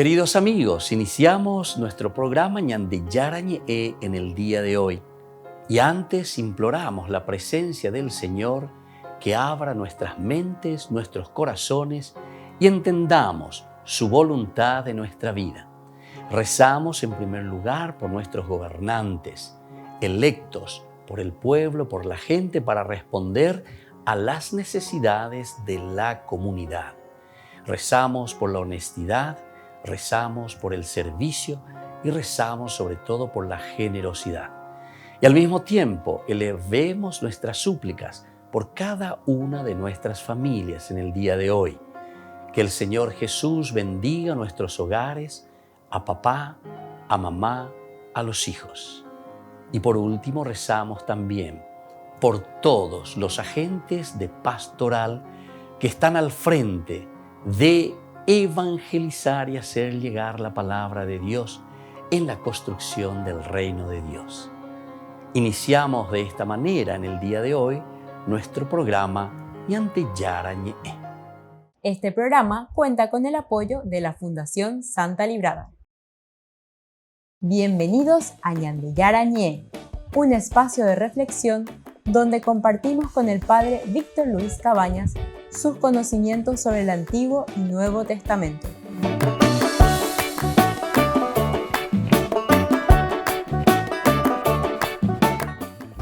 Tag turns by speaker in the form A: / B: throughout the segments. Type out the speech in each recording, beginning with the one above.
A: Queridos amigos, iniciamos nuestro programa Ñande Yarañe en el día de hoy. Y antes imploramos la presencia del Señor que abra nuestras mentes, nuestros corazones y entendamos su voluntad de nuestra vida. Rezamos en primer lugar por nuestros gobernantes, electos por el pueblo, por la gente, para responder a las necesidades de la comunidad. Rezamos por la honestidad, rezamos por el servicio y rezamos sobre todo por la generosidad. Y al mismo tiempo elevemos nuestras súplicas por cada una de nuestras familias en el día de hoy. Que el Señor Jesús bendiga nuestros hogares, a papá, a mamá, a los hijos. Y por último rezamos también por todos los agentes de pastoral que están al frente de evangelizar y hacer llegar la palabra de Dios en la construcción del reino de Dios. Iniciamos de esta manera en el día de hoy nuestro programa Ñande Yarañe.
B: Este programa cuenta con el apoyo de la Fundación Santa Librada. Bienvenidos a Ñande Yarañe, un espacio de reflexión donde compartimos con el Padre Víctor Luis Cabañas sus conocimientos sobre el Antiguo y Nuevo Testamento.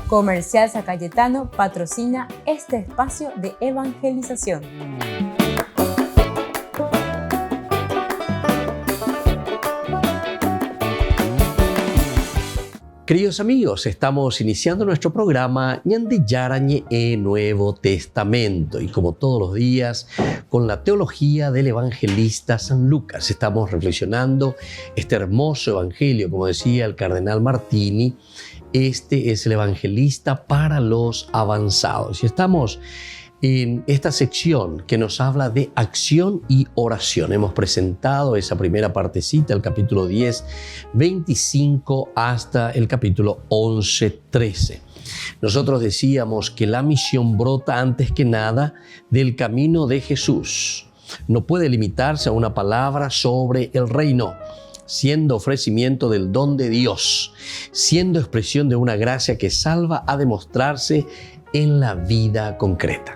B: Comercial San Cayetano patrocina este espacio de evangelización.
A: Queridos amigos, estamos iniciando nuestro programa Ñande Yarañe Nuevo Testamento y como todos los días con la teología del evangelista San Lucas. Estamos reflexionando este hermoso evangelio, como decía el cardenal Martini, este es el evangelista para los avanzados. Y estamos en esta sección que nos habla de acción y oración. Hemos presentado esa primera partecita, el capítulo 10, 25 hasta el capítulo 11, 13. Nosotros decíamos que la misión brota antes que nada del camino de Jesús. No puede limitarse a una palabra sobre el reino, siendo ofrecimiento del don de Dios, siendo expresión de una gracia que salva a demostrarse en la vida concreta.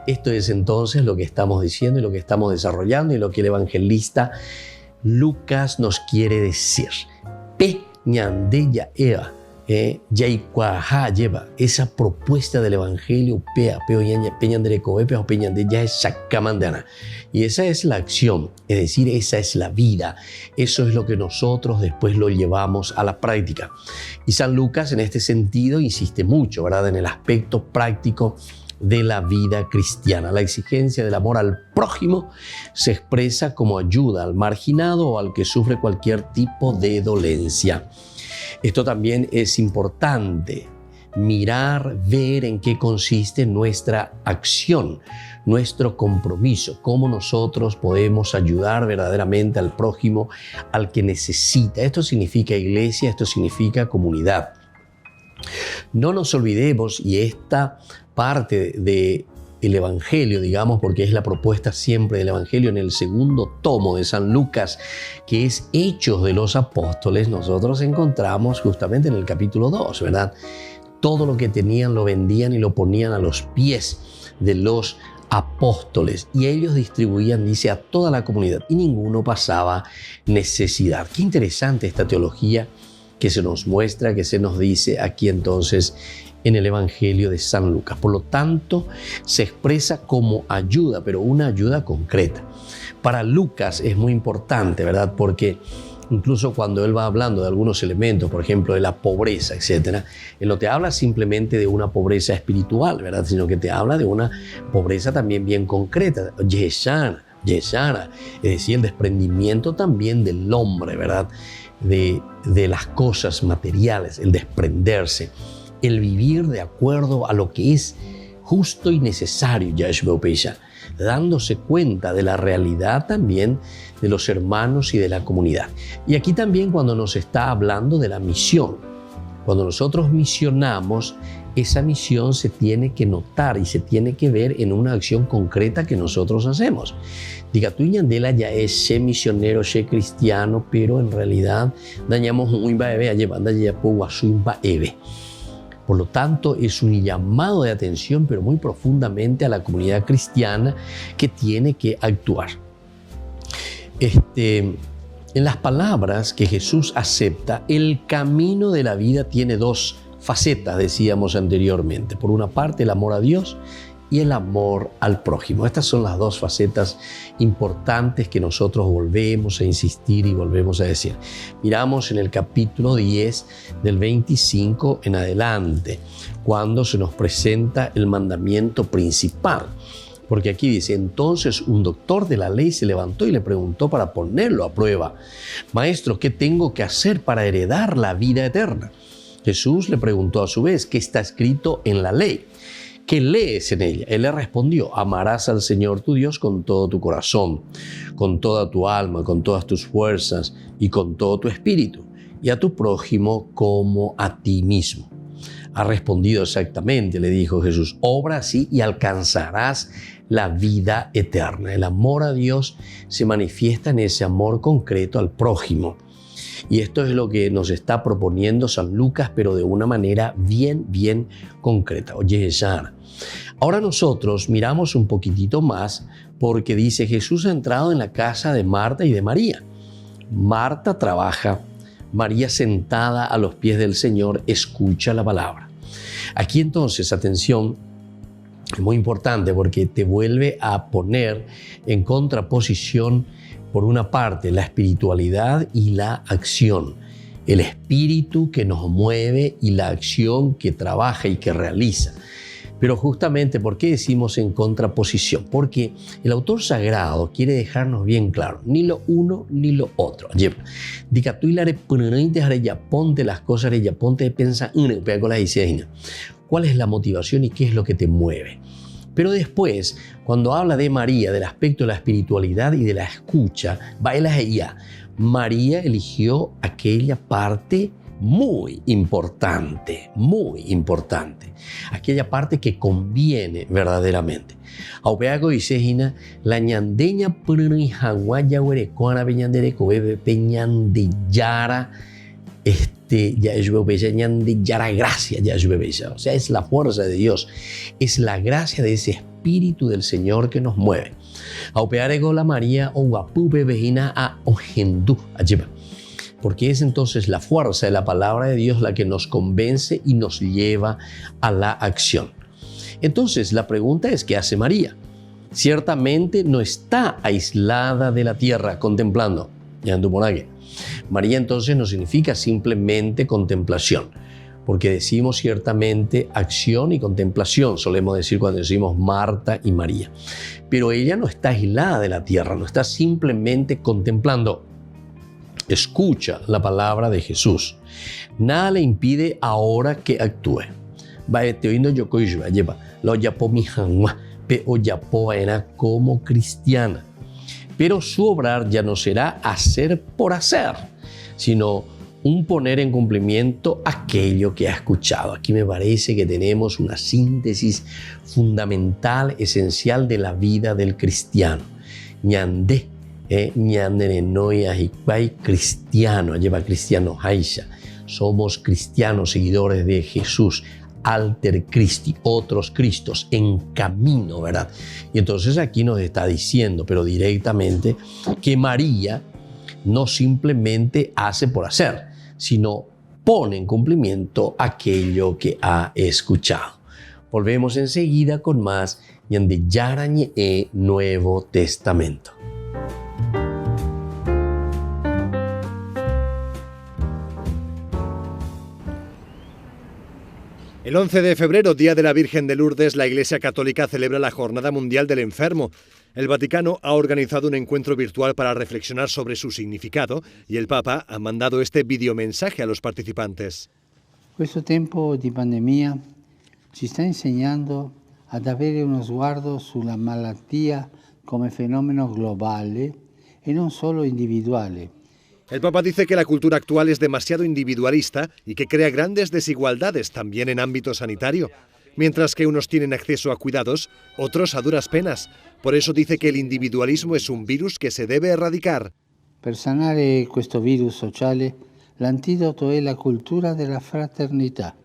A: Esto es entonces lo que estamos diciendo y lo que estamos desarrollando y lo que el evangelista Lucas nos quiere decir. Esa propuesta del evangelio y esa es la acción, es decir, esa es la vida. Eso es lo que nosotros después lo llevamos a la práctica. Y San Lucas en este sentido insiste mucho, ¿verdad?, en el aspecto práctico de la vida cristiana. La exigencia del amor al prójimo se expresa como ayuda al marginado o al que sufre cualquier tipo de dolencia. Esto también es importante, mirar, ver en qué consiste nuestra acción, nuestro compromiso, cómo nosotros podemos ayudar verdaderamente al prójimo, al que necesita. Esto significa iglesia, esto significa comunidad. No nos olvidemos, y esta parte del Evangelio, digamos, porque es la propuesta siempre del Evangelio en el segundo tomo de San Lucas, que es Hechos de los Apóstoles, nosotros encontramos justamente en el capítulo 2, ¿verdad? Todo lo que tenían lo vendían y lo ponían a los pies de los apóstoles y ellos distribuían, dice, a toda la comunidad y ninguno pasaba necesidad. Qué interesante esta teología que se nos muestra, que se nos dice aquí entonces en el Evangelio de San Lucas. Por lo tanto, se expresa como ayuda, pero una ayuda concreta. Para Lucas es muy importante, ¿verdad? Porque incluso cuando él va hablando de algunos elementos, por ejemplo, de la pobreza, etc., él no te habla simplemente de una pobreza espiritual, ¿verdad?, sino que te habla de una pobreza también bien concreta, yeshana, es decir, el desprendimiento también del hombre, ¿verdad?, de las cosas materiales, el desprenderse, el vivir de acuerdo a lo que es justo y necesario, dándose cuenta de la realidad también de los hermanos y de la comunidad. Y aquí también cuando nos está hablando de la misión, Cuando nosotros misionamos, esa misión se tiene que notar y se tiene que ver en una acción concreta que nosotros hacemos. Diga, tú Ñandela ya es ser misionero, ser cristiano, pero en realidad dañamos un bebé, llevando ya ebe. Por lo tanto, es un llamado de atención, pero muy profundamente a la comunidad cristiana que tiene que actuar. En las palabras que Jesús acepta, el camino de la vida tiene dos facetas, decíamos anteriormente. Por una parte, el amor a Dios y el amor al prójimo. Estas son las dos facetas importantes que nosotros volvemos a insistir y volvemos a decir. Miramos en el capítulo 10 del 25 en adelante, cuando se nos presenta el mandamiento principal. Porque aquí dice, entonces un doctor de la ley se levantó y le preguntó para ponerlo a prueba: Maestro, ¿qué tengo que hacer para heredar la vida eterna? Jesús le preguntó a su vez, ¿qué está escrito en la ley? ¿Qué lees en ella? Él le respondió, amarás al Señor tu Dios con todo tu corazón, con toda tu alma, con todas tus fuerzas y con todo tu espíritu, y a tu prójimo como a ti mismo. Ha respondido exactamente, le dijo Jesús, obra así y alcanzarás la vida eterna. El amor a Dios se manifiesta en ese amor concreto al prójimo. Y esto es lo que nos está proponiendo San Lucas, pero de una manera bien concreta. Oye, Sara. Ahora nosotros miramos un poquitito más porque dice Jesús ha entrado en la casa de Marta y de María. Marta trabaja, María sentada a los pies del Señor escucha la palabra. Aquí entonces, atención, es muy importante porque te vuelve a poner en contraposición, por una parte, la espiritualidad y la acción. El espíritu que nos mueve y la acción que trabaja y que realiza. Pero justamente, ¿por qué decimos en contraposición? Porque el autor sagrado quiere dejarnos bien claro, ni lo uno ni lo otro. Dica, tú y la ponte las cosas, ponte pensa, ¿cuál es la motivación y qué es lo que te mueve? Pero después, cuando habla de María, del aspecto de la espiritualidad y de la escucha, María eligió aquella parte muy importante, aquella parte que conviene verdaderamente. Aupeago dice Gina, la ñandeña purunijangua huerecuana peñandeyara ya es ñandeyara gracia, ya es bebella. O sea, es la fuerza de Dios, es la gracia de ese espíritu del Señor que nos mueve. Aupearego la María o guapupe vejina a ojendu allá. Porque es entonces la fuerza de la palabra de Dios la que nos convence y nos lleva a la acción. Entonces, la pregunta es, ¿qué hace María? Ciertamente no está aislada de la tierra contemplando. María entonces no significa simplemente contemplación, porque decimos ciertamente acción y contemplación, solemos decir cuando decimos Marta y María. Pero ella no está aislada de la tierra, no está simplemente contemplando. Escucha la palabra de Jesús. Nada le impide ahora que actúe. Como cristiana. Pero su obrar ya no será hacer por hacer, sino un poner en cumplimiento aquello que ha escuchado. Aquí me parece que tenemos una síntesis fundamental, esencial de la vida del cristiano. Ñandé. Cristiano, lleva cristiano Haisha. Somos cristianos, seguidores de Jesús, alter Christi, otros Cristos, en camino, ¿verdad? Y entonces aquí nos está diciendo, pero directamente, que María no simplemente hace por hacer, sino pone en cumplimiento aquello que ha escuchado. Volvemos enseguida con más Ñande Yarañe Nuevo Testamento.
C: El 11 de febrero, Día de la Virgen de Lourdes, la Iglesia Católica celebra la Jornada Mundial del Enfermo. El Vaticano ha organizado un encuentro virtual para reflexionar sobre su significado y el Papa ha mandado este videomensaje a los participantes.
D: Questo tempo di pandemia ci sta insegnando ad avere uno sguardo sulla malattia come fenomeno globale e non solo individuale,
C: El Papa dice que la cultura actual es demasiado individualista y que crea grandes desigualdades también en ámbito sanitario. Mientras que unos tienen acceso a cuidados, otros a duras penas. Por eso dice que el individualismo es un virus que se debe erradicar.
D: Per sanare questo virus sociale, l'antidoto è la cultura della fraternità.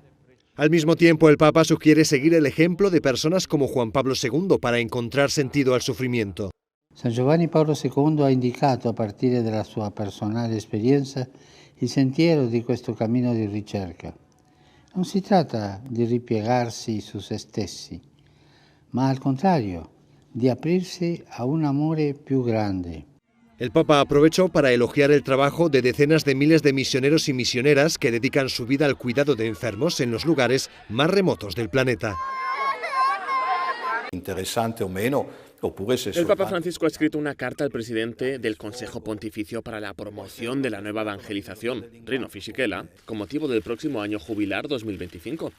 C: Al mismo tiempo, el Papa sugiere seguir el ejemplo de personas como Juan Pablo II para encontrar sentido al sufrimiento.
D: San Giovanni Paolo II ha indicato, a partire dalla sua personale esperienza, il sentiero di questo cammino di ricerca. Non si tratta di ripiegarsi su se stessi, ma al contrario, di aprirsi a un amore più grande.
C: El Papa aprovechó para elogiar el trabajo de decenas de miles de misioneros y misioneras que dedican su vida al cuidado de enfermos en los lugares más remotos del planeta.
E: Interesante o meno, oppure se
F: El Papa Francisco ha escrito una carta al presidente del Consejo Pontificio para la Promoción de la Nueva Evangelización, Rino Fisichella, con motivo del próximo año jubilar 2025.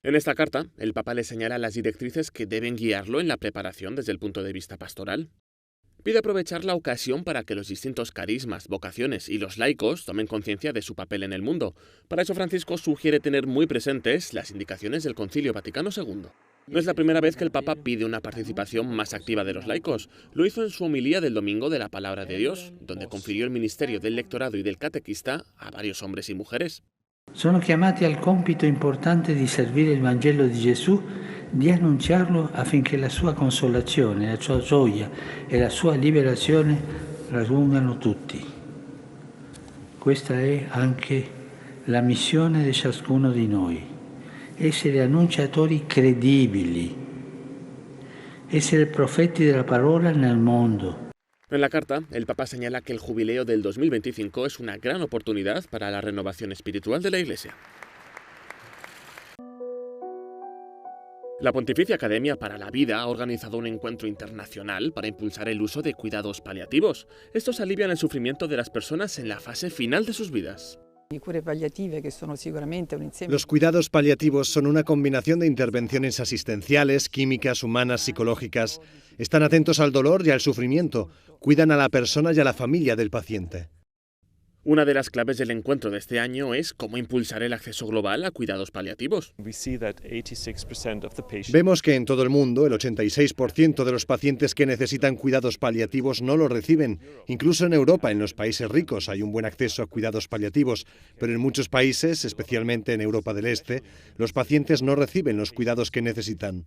F: En esta carta, el Papa le señala las directrices que deben guiarlo en la preparación desde el punto de vista pastoral. Pide aprovechar la ocasión para que los distintos carismas, vocaciones y los laicos tomen conciencia de su papel en el mundo. Para eso Francisco sugiere tener muy presentes las indicaciones del Concilio Vaticano II. No es la primera vez que el Papa pide una participación más activa de los laicos. Lo hizo en su homilía del Domingo de la Palabra de Dios, donde confirió el ministerio del lectorado y del catequista a varios hombres y mujeres.
D: Sono chiamati al compito importante di servire il Vangelo di Gesù, di annunciarlo affinché la sua consolazione, la sua gioia e la sua liberazione raggiungano tutti. Questa è anche la missione di ciascuno di noi, essere annunciatori credibili, essere profeti della parola nel mondo.
F: En la carta, el Papa señala que el jubileo del 2025 es una gran oportunidad para la renovación espiritual de la Iglesia. La Pontificia Academia para la Vida ha organizado un encuentro internacional para impulsar el uso de cuidados paliativos. Estos alivian el sufrimiento de las personas en la fase final de sus vidas.
C: Los cuidados paliativos son una combinación de intervenciones asistenciales, químicas, humanas, psicológicas. Están atentos al dolor y al sufrimiento, cuidan a la persona y a la familia del paciente.
F: Una de las claves del encuentro de este año es cómo impulsar el acceso global a cuidados paliativos.
C: Vemos que en todo el mundo el 86% de los pacientes que necesitan cuidados paliativos no lo reciben. Incluso en Europa, en los países ricos, hay un buen acceso a cuidados paliativos, pero en muchos países, especialmente en Europa del Este, los pacientes no reciben los cuidados que necesitan.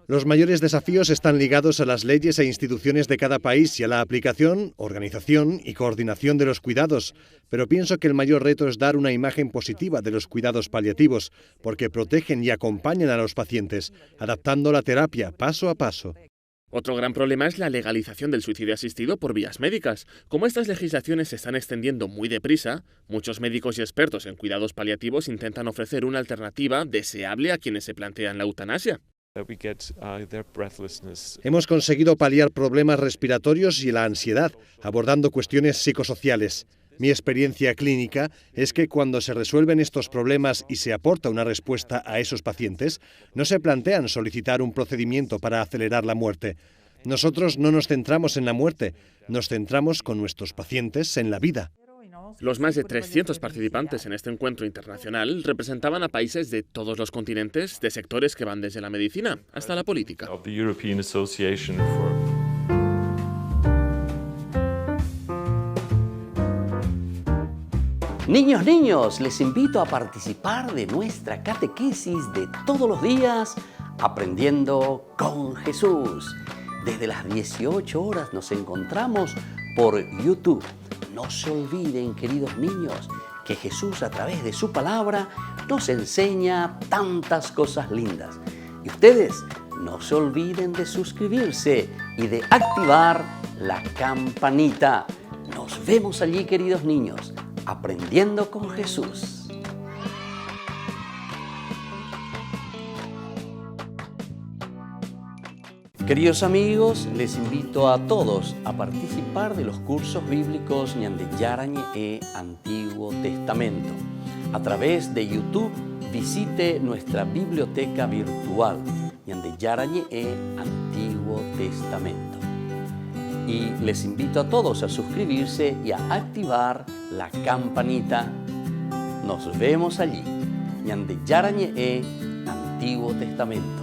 C: Los mayores desafíos están ligados a las leyes e instituciones de cada país y a la aplicación, organización y coordinación de los cuidados, pero pienso que el mayor reto es dar una imagen positiva de los cuidados paliativos, porque protegen y acompañan a los pacientes, adaptando la terapia paso a paso.
F: Otro gran problema es la legalización del suicidio asistido por vías médicas. Como estas legislaciones se están extendiendo muy deprisa, muchos médicos y expertos en cuidados paliativos intentan ofrecer una alternativa deseable a quienes se plantean la eutanasia.
C: Hemos conseguido paliar problemas respiratorios y la ansiedad, abordando cuestiones psicosociales. Mi experiencia clínica es que cuando se resuelven estos problemas y se aporta una respuesta a esos pacientes, no se plantean solicitar un procedimiento para acelerar la muerte. Nosotros no nos centramos en la muerte, nos centramos con nuestros pacientes en la vida.
F: Los más de 300 participantes en este encuentro internacional representaban a países de todos los continentes, de sectores que van desde la medicina hasta la política.
A: Niños, les invito a participar de nuestra catequesis de todos los días, Aprendiendo con Jesús. Desde las 18 horas nos encontramos por YouTube. No se olviden, queridos niños, que Jesús a través de su palabra nos enseña tantas cosas lindas. Y ustedes no se olviden de suscribirse y de activar la campanita. Nos vemos allí, queridos niños, aprendiendo con Jesús. Queridos amigos, les invito a todos a participar de los cursos bíblicos Ñande Yarañe e Antiguo Testamento. A través de YouTube, visite nuestra biblioteca virtual Ñande Yarañe e Antiguo Testamento. Y les invito a todos a suscribirse y a activar la campanita. Nos vemos allí. Ñande Yarañe, Antiguo Testamento.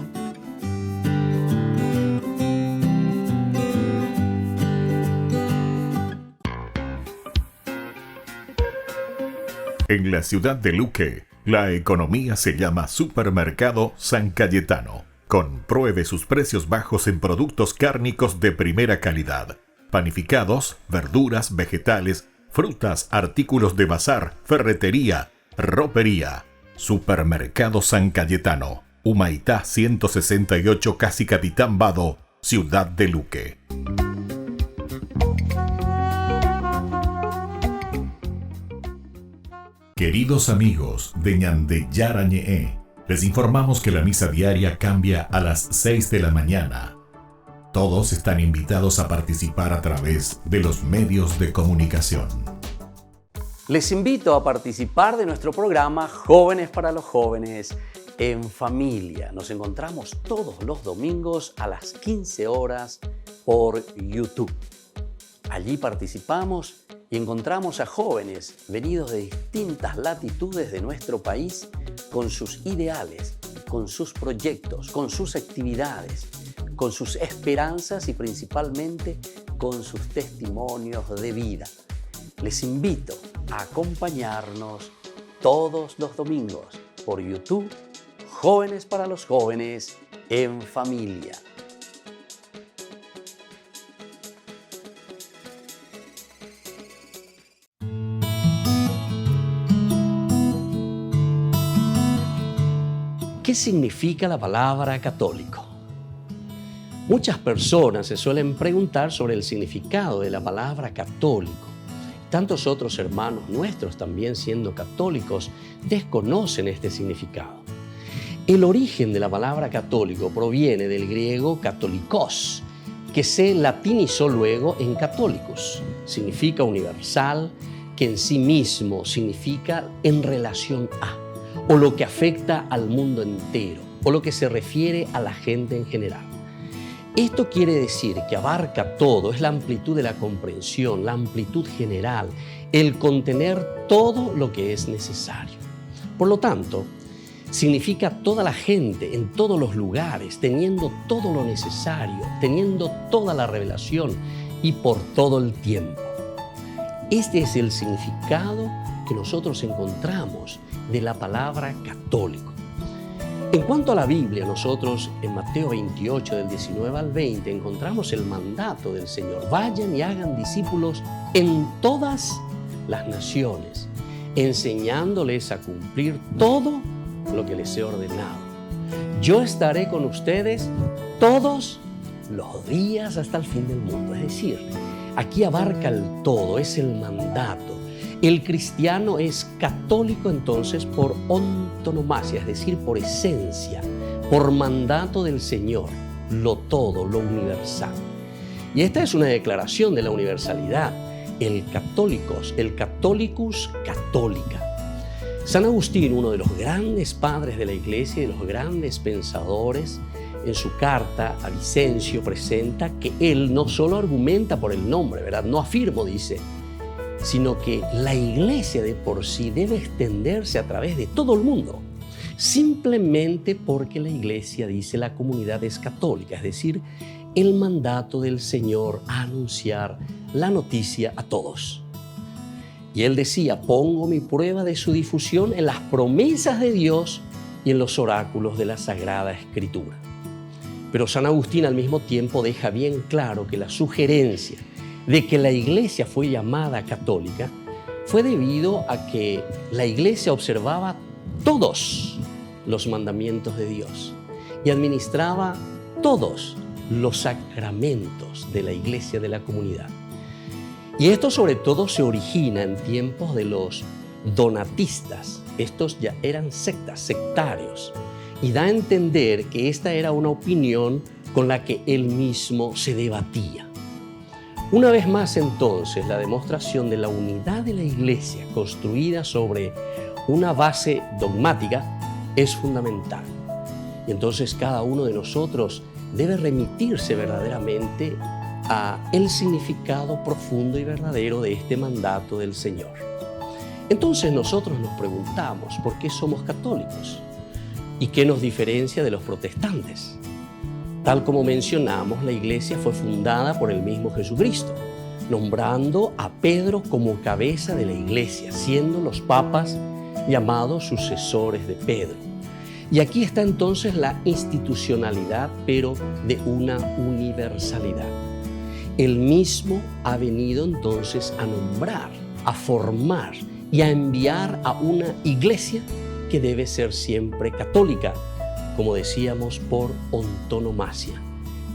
G: En la ciudad de Luque, la economía se llama Supermercado San Cayetano. Compruebe sus precios bajos en productos cárnicos de primera calidad. Panificados, verduras, vegetales, frutas, artículos de bazar, ferretería, ropería. Supermercado San Cayetano, Humaitá 168, Casi Capitán Vado, Ciudad de Luque. Queridos amigos de Ñande Yarañe, les informamos que la misa diaria cambia a las 6 de la mañana. Todos están invitados a participar a través de los medios de comunicación.
A: Les invito a participar de nuestro programa Jóvenes para los Jóvenes en Familia. Nos encontramos todos los domingos a las 15 horas por YouTube. Allí participamos y encontramos a jóvenes venidos de distintas latitudes de nuestro país con sus ideales, con sus proyectos, con sus actividades, con sus esperanzas y principalmente con sus testimonios de vida. Les invito a acompañarnos todos los domingos por YouTube, Jóvenes para los Jóvenes en Familia. ¿Qué significa la palabra católico? Muchas personas se suelen preguntar sobre el significado de la palabra católico. Tantos otros hermanos nuestros, también siendo católicos, desconocen este significado. El origen de la palabra católico proviene del griego katolikos, que se latinizó luego en católicos. Significa universal, que en sí mismo significa en relación a, o lo que afecta al mundo entero, o lo que se refiere a la gente en general. Esto quiere decir que abarca todo, es la amplitud de la comprensión, la amplitud general, el contener todo lo que es necesario. Por lo tanto, significa toda la gente en todos los lugares, teniendo todo lo necesario, teniendo toda la revelación y por todo el tiempo. Este es el significado que nosotros encontramos de la palabra católico. En cuanto a la Biblia, nosotros en Mateo 28, del 19 al 20, encontramos el mandato del Señor. Vayan y hagan discípulos en todas las naciones, enseñándoles a cumplir todo lo que les he ordenado. Yo estaré con ustedes todos los días hasta el fin del mundo. Es decir, aquí abarca el todo, es el mandato. El cristiano es católico entonces por antonomasia, es decir, por esencia, por mandato del Señor, lo todo, lo universal. Y esta es una declaración de la universalidad, el Catholicus católica. San Agustín, uno de los grandes padres de la Iglesia y de los grandes pensadores, en su carta a Vicencio presenta que él no solo argumenta por el nombre, ¿verdad? No afirmo, dice, sino que la Iglesia de por sí debe extenderse a través de todo el mundo, simplemente porque la Iglesia, dice, la comunidad es católica, es decir, el mandato del Señor a anunciar la noticia a todos. Y él decía, pongo mi prueba de su difusión en las promesas de Dios y en los oráculos de la Sagrada Escritura. Pero San Agustín al mismo tiempo deja bien claro que la sugerencia de que la Iglesia fue llamada católica fue debido a que la Iglesia observaba todos los mandamientos de Dios y administraba todos los sacramentos de la Iglesia de la comunidad. Y esto sobre todo se origina en tiempos de los donatistas. Estos ya eran sectas, sectarios, y da a entender que esta era una opinión con la que él mismo se debatía. Una vez más entonces, la demostración de la unidad de la Iglesia construida sobre una base dogmática es fundamental. Y entonces cada uno de nosotros debe remitirse verdaderamente el significado profundo y verdadero de este mandato del Señor. Entonces nosotros nos preguntamos por qué somos católicos y qué nos diferencia de los protestantes. Tal como mencionamos, la Iglesia fue fundada por el mismo Jesucristo, nombrando a Pedro como cabeza de la Iglesia, siendo los papas llamados sucesores de Pedro. Y aquí está entonces la institucionalidad, pero de una universalidad. Él mismo ha venido entonces a nombrar, a formar y a enviar a una iglesia que debe ser siempre católica, como decíamos, por antonomasia.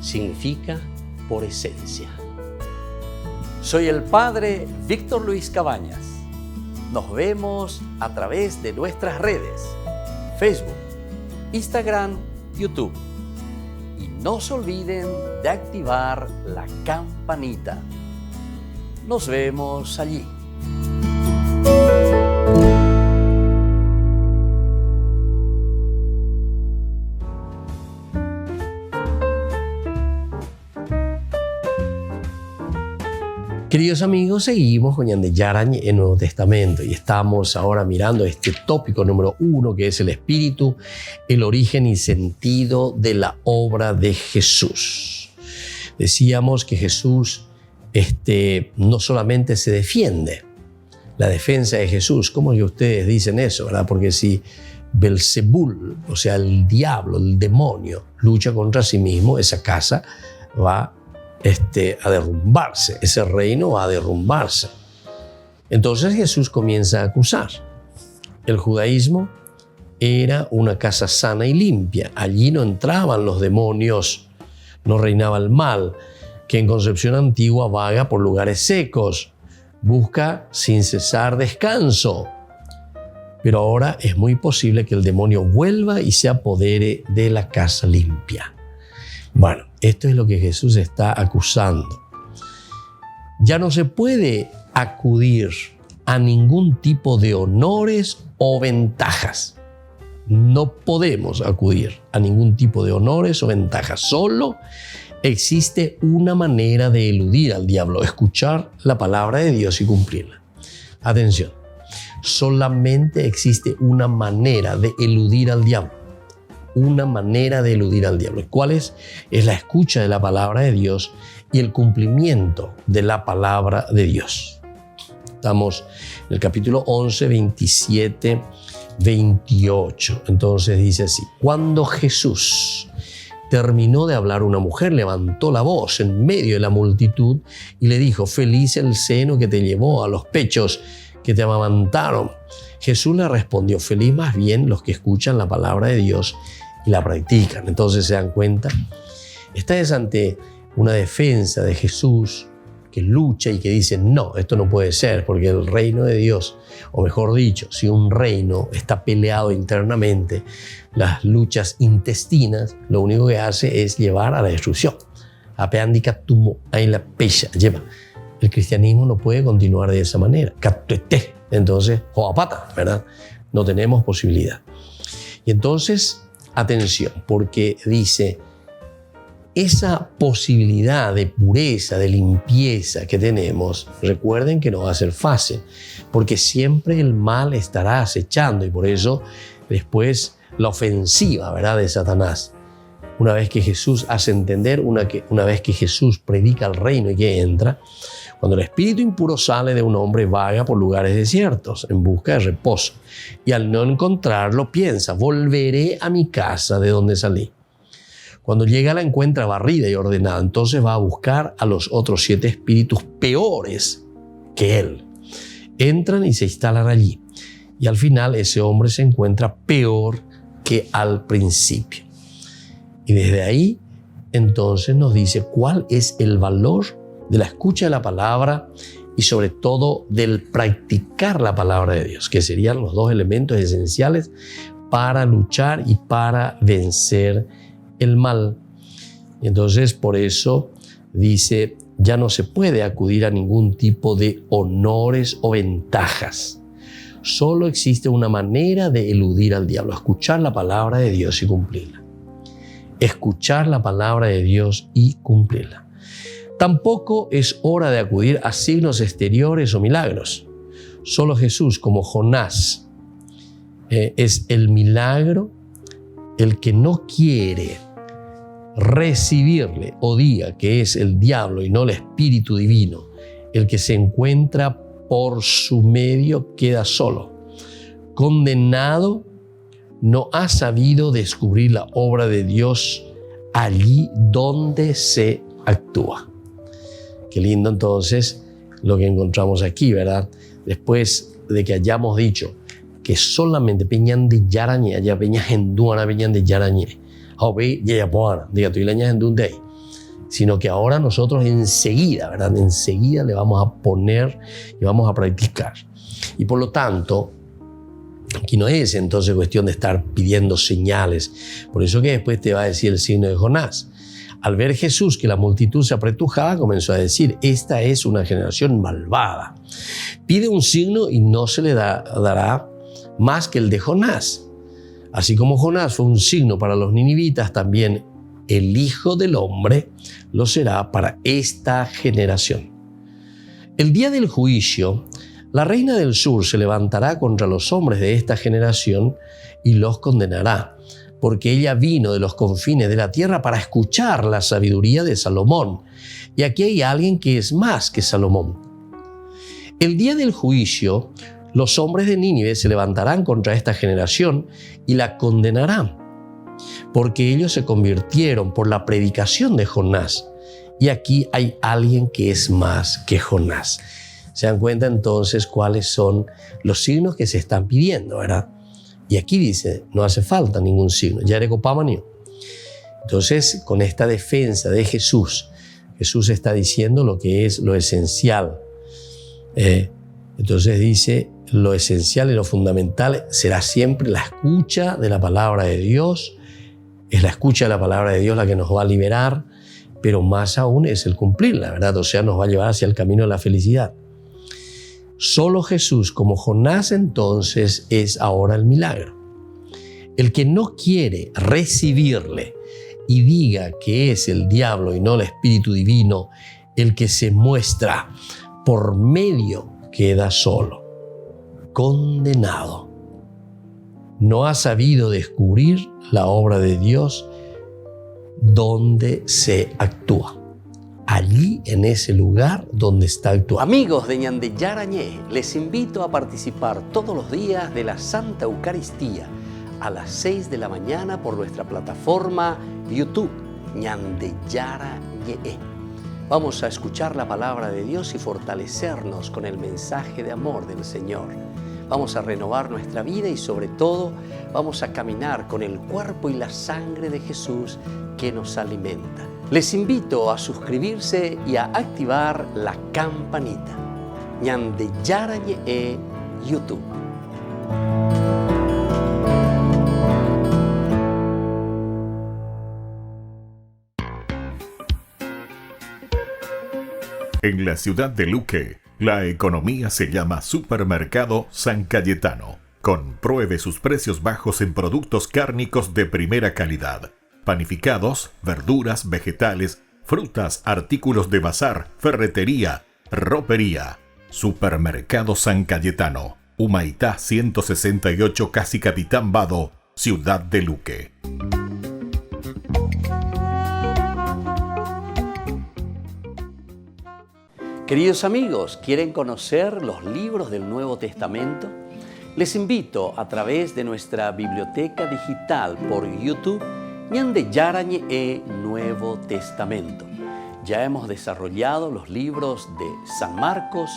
A: Significa por esencia.
H: Soy el padre Víctor Luis Cabañas. Nos vemos a través de nuestras redes, Facebook, Instagram, YouTube. Y no se olviden de activar la campanita. Nos vemos allí.
A: Queridos amigos, seguimos con Yarañé en el Nuevo Testamento y estamos ahora mirando este tópico número 1, que es el Espíritu, el origen y sentido de la obra de Jesús. Decíamos que Jesús no solamente se defiende, la defensa de Jesús, ¿cómo es que ustedes dicen eso, verdad? Porque si Belzebul, o sea, el diablo, el demonio, lucha contra sí mismo, esa casa va a derrumbarse, ese reino va a derrumbarse. Entonces Jesús comienza a acusar. El judaísmo era una casa sana y limpia. Allí no entraban los demonios, no reinaba el mal, que en concepción antigua vaga por lugares secos, busca sin cesar descanso. Pero ahora es muy posible que el demonio vuelva y se apodere de la casa limpia. Bueno, esto es lo que Jesús está acusando. Ya no se puede acudir a ningún tipo de honores o ventajas. No podemos acudir a ningún tipo de honores o ventajas. Solo existe una manera de eludir al diablo: escuchar la palabra de Dios y cumplirla. Atención, solamente existe una manera de eludir al diablo. Una manera de eludir al diablo. ¿Cuál es? Es la escucha de la palabra de Dios y el cumplimiento de la palabra de Dios. Estamos en el capítulo 11, 27, 28. Entonces dice así: cuando Jesús terminó de hablar, una mujer levantó la voz en medio de la multitud y le dijo: feliz el seno que te llevó, a los pechos que te amamantaron. Jesús le respondió: feliz más bien los que escuchan la palabra de Dios y la practican. Entonces se dan cuenta, esta es ante una defensa de Jesús que lucha y que dice: no, esto no puede ser, porque el reino de Dios, o mejor dicho, si un reino está peleado internamente, las luchas intestinas lo único que hace es llevar a la destrucción. El cristianismo no puede continuar de esa manera. Entonces, joapata, ¿verdad? No tenemos posibilidad. Y entonces, atención, porque dice, esa posibilidad de pureza, de limpieza que tenemos, recuerden que no va a ser fácil, porque siempre el mal estará acechando, y por eso después la ofensiva, ¿verdad?, de Satanás. Una vez que Jesús hace entender, una vez que Jesús predica el reino y que entra, cuando el espíritu impuro sale de un hombre, vaga por lugares desiertos en busca de reposo, y al no encontrarlo piensa: volveré a mi casa de donde salí. Cuando llega la encuentra barrida y ordenada, entonces va a buscar a los otros 7 espíritus peores que él. Entran y se instalan allí, y al final ese hombre se encuentra peor que al principio. Y desde ahí entonces nos dice cuál es el valor de la escucha de la palabra y sobre todo del practicar la palabra de Dios, que serían los 2 elementos esenciales para luchar y para vencer el mal. Y entonces por eso dice: ya no se puede acudir a ningún tipo de honores o ventajas. Solo existe una manera de eludir al diablo: escuchar la palabra de Dios y cumplirla. Escuchar la palabra de Dios y cumplirla. Tampoco es hora de acudir a signos exteriores o milagros. Solo Jesús, como Jonás, es el milagro. El que no quiere recibirle o diga que es el diablo y no el Espíritu Divino, el que se encuentra por su medio, queda solo. Condenado, no ha sabido descubrir la obra de Dios allí donde se actúa. Qué lindo entonces lo que encontramos aquí, ¿verdad? Después de que hayamos dicho que solamente peñan de yarañe, allá peña genduana peñan de yarañe, diga tu leña gendunde, sino que ahora nosotros enseguida, ¿verdad? Enseguida le vamos a poner y vamos a practicar. Y por lo tanto, aquí no es entonces cuestión de estar pidiendo señales. Por eso que después te va a decir el signo de Jonás. Al ver Jesús que la multitud se apretujaba, comenzó a decir: esta es una generación malvada. Pide un signo y no se le dará más que el de Jonás. Así como Jonás fue un signo para los ninivitas, también el Hijo del Hombre lo será para esta generación. El día del juicio, la reina del sur se levantará contra los hombres de esta generación y los condenará, porque ella vino de los confines de la tierra para escuchar la sabiduría de Salomón. Y aquí hay alguien que es más que Salomón. El día del juicio, los hombres de Nínive se levantarán contra esta generación y la condenarán, porque ellos se convirtieron por la predicación de Jonás. Y aquí hay alguien que es más que Jonás. Se dan cuenta entonces cuáles son los signos que se están pidiendo, ¿verdad? Y aquí dice, no hace falta ningún signo. Entonces, con esta defensa de Jesús, Jesús está diciendo lo que es lo esencial. Entonces dice, lo esencial y lo fundamental será siempre la escucha de la palabra de Dios. Es la escucha de la palabra de Dios la que nos va a liberar, pero más aún es el cumplirla, ¿verdad? O sea, nos va a llevar hacia el camino de la felicidad. Solo Jesús, como Jonás entonces, es ahora el milagro. El que no quiere recibirle y diga que es el diablo y no el Espíritu Divino, el que se muestra por medio, queda solo, condenado. No ha sabido descubrir la obra de Dios donde se actúa. Allí, en ese lugar donde está actuando.
H: Amigos de Ñande Yarañé, les invito a participar todos los días de la Santa Eucaristía a las 6 de la mañana por nuestra plataforma YouTube, Ñande Yarañé. Vamos a escuchar la palabra de Dios y fortalecernos con el mensaje de amor del Señor. Vamos a renovar nuestra vida y sobre todo vamos a caminar con el cuerpo y la sangre de Jesús que nos alimenta. Les invito a suscribirse y a activar la campanita. Ñande Yarañé YouTube.
G: En la ciudad de Luque, la economía se llama Supermercado San Cayetano. Compruebe sus precios bajos en productos cárnicos de primera calidad. Panificados, verduras, vegetales, frutas, artículos de bazar, ferretería, ropería. Supermercado San Cayetano, Humaitá 168, Casi Capitán Vado, Ciudad de Luque.
H: Queridos amigos, ¿quieren conocer los libros del Nuevo Testamento? Les invito a través de nuestra biblioteca digital por YouTube, Ñande Yarañé Nuevo Testamento. Ya hemos desarrollado los libros de San Marcos,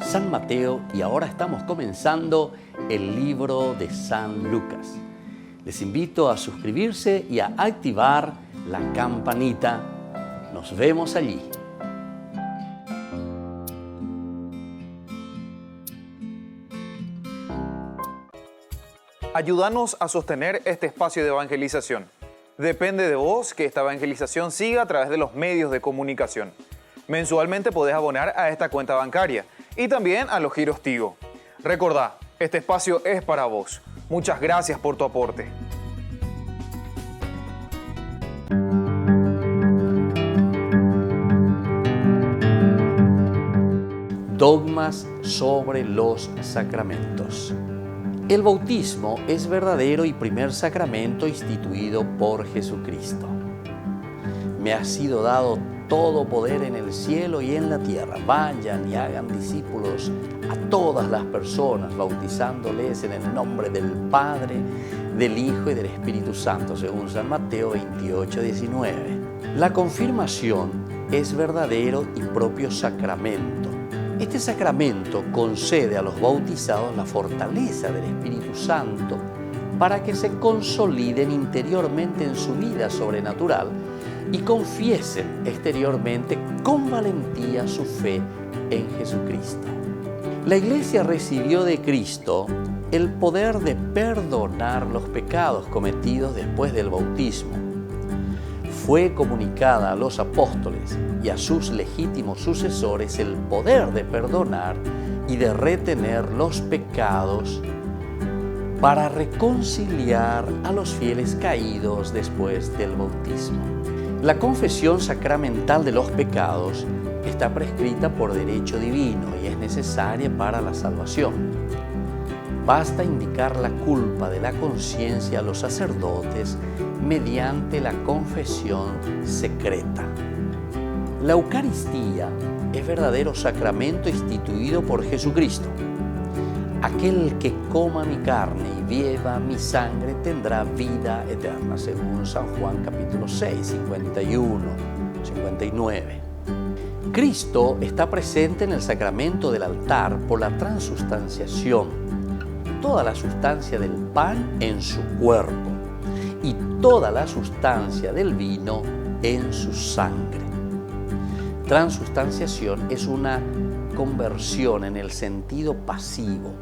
H: San Mateo y ahora estamos comenzando el libro de San Lucas. Les invito a suscribirse y a activar la campanita. Nos vemos allí.
I: Ayúdanos a sostener este espacio de evangelización. Depende de vos que esta evangelización siga a través de los medios de comunicación. Mensualmente podés abonar a esta cuenta bancaria y también a los giros Tigo. Recordá, este espacio es para vos. Muchas gracias por tu aporte.
H: Dogmas sobre los sacramentos. El bautismo es verdadero y primer sacramento instituido por Jesucristo. Me ha sido dado todo poder en el cielo y en la tierra. Vayan y hagan discípulos a todas las personas, bautizándoles en el nombre del Padre, del Hijo y del Espíritu Santo, según San Mateo 28:19. La confirmación es verdadero y propio sacramento. Este sacramento concede a los bautizados la fortaleza del Espíritu Santo para que se consoliden interiormente en su vida sobrenatural y confiesen exteriormente con valentía su fe en Jesucristo. La Iglesia recibió de Cristo el poder de perdonar los pecados cometidos después del bautismo. Fue comunicada a los apóstoles y a sus legítimos sucesores el poder de perdonar y de retener los pecados para reconciliar a los fieles caídos después del bautismo. La confesión sacramental de los pecados está prescrita por derecho divino y es necesaria para la salvación. Basta indicar la culpa de la conciencia a los sacerdotes mediante la confesión secreta. La Eucaristía es verdadero sacramento instituido por Jesucristo. Aquel que coma mi carne y beba mi sangre tendrá vida eterna, según San Juan capítulo 6, 51, 59. Cristo está presente en el sacramento del altar por la transustanciación, toda la sustancia del pan en su cuerpo y toda la sustancia del vino en su sangre. Transustanciación es una conversión en el sentido pasivo,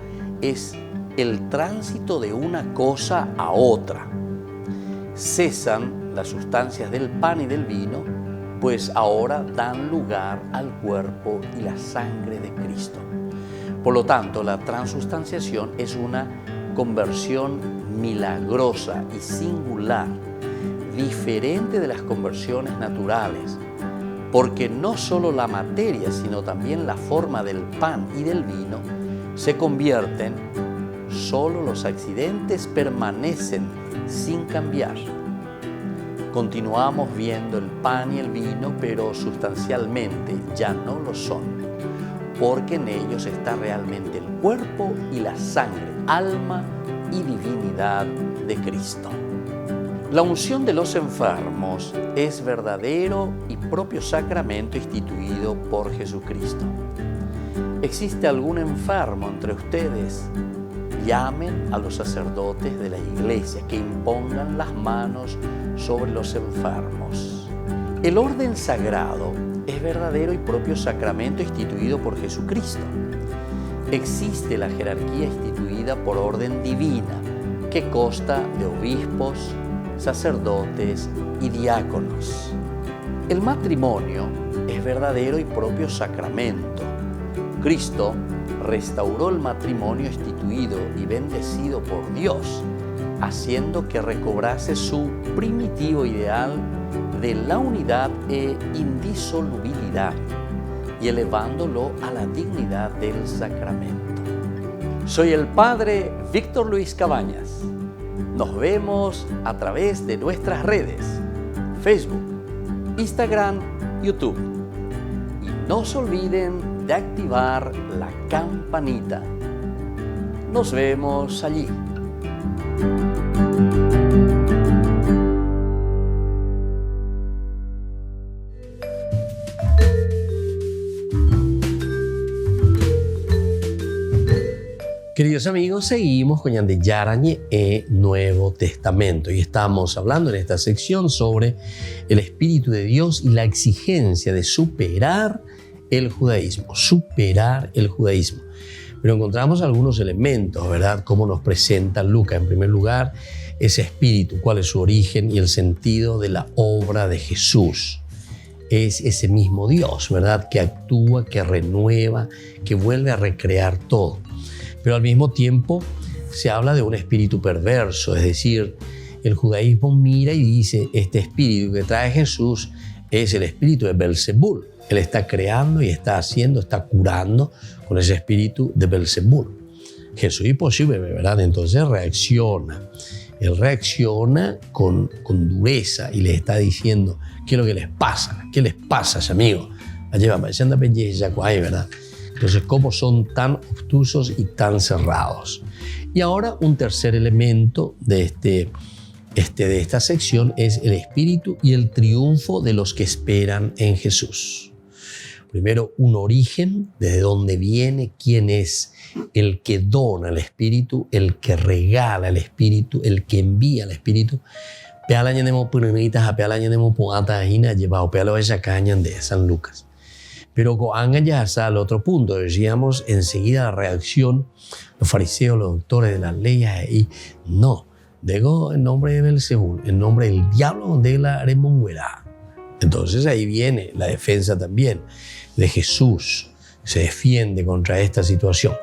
H: es el tránsito de una cosa a otra. Cesan las sustancias del pan y del vino, pues ahora dan lugar al cuerpo y la sangre de Cristo. Por lo tanto, la transustanciación es una conversión milagrosa y singular, diferente de las conversiones naturales, porque no solo la materia, sino también la forma del pan y del vino se convierten, solo los accidentes permanecen sin cambiar. Continuamos viendo el pan y el vino, pero sustancialmente ya no lo son, porque en ellos está realmente el cuerpo y la sangre, alma y divinidad de Cristo. La unción de los enfermos es verdadero y propio sacramento instituido por Jesucristo. ¿Existe algún enfermo entre ustedes? Llamen a los sacerdotes de la Iglesia que impongan las manos sobre los enfermos. El orden sagrado es verdadero y propio sacramento instituido por Jesucristo. Existe la jerarquía instituida por orden divina que consta de obispos, sacerdotes y diáconos. El matrimonio es verdadero y propio sacramento. Cristo restauró el matrimonio instituido y bendecido por Dios, haciendo que recobrase su primitivo ideal de la unidad e indisolubilidad y elevándolo a la dignidad del sacramento. Soy el Padre Víctor Luis Cabañas. Nos vemos a través de nuestras redes, Facebook, Instagram, YouTube. Y no se olviden de activar la campanita. Nos vemos allí.
A: Queridos amigos, seguimos con Ñande Yarañe Nuevo Testamento y estamos hablando en esta sección sobre el Espíritu de Dios y la exigencia de superar el judaísmo, Pero encontramos algunos elementos, ¿verdad? Cómo nos presenta Lucas. En primer lugar, ese Espíritu, cuál es su origen y el sentido de la obra de Jesús. Es ese mismo Dios, ¿verdad? Que actúa, que renueva, que vuelve a recrear todo. Pero al mismo tiempo se habla de un espíritu perverso, es decir, el judaísmo mira y dice, este espíritu que trae Jesús es el espíritu de Belzebul. Él está creando y está haciendo, está curando con ese espíritu de Belzebul. Jesús es posible, ¿verdad? Entonces reacciona. Él reacciona con dureza y les está diciendo, ¿qué es lo que les pasa? ¿Qué les pasa, amigo? ¿Verdad? Entonces, ¿cómo son tan obtusos y tan cerrados? Y ahora un tercer elemento de esta sección es el espíritu y el triunfo de los que esperan en Jesús. Primero, un origen, desde dónde viene, quién es el que dona el espíritu, el que regala el espíritu, el que envía el espíritu. Pealaña de Mopurinitas, a Pealaña de Mopuata, Hina, llevado Pealo esa caña de San Lucas. Pero con ya hasta el otro punto, decíamos enseguida la reacción, los fariseos, los doctores de las leyes, y no, digo en nombre de Belzebul, en nombre del diablo, donde la remonguera. Entonces ahí viene la defensa también de Jesús, se defiende contra esta situación.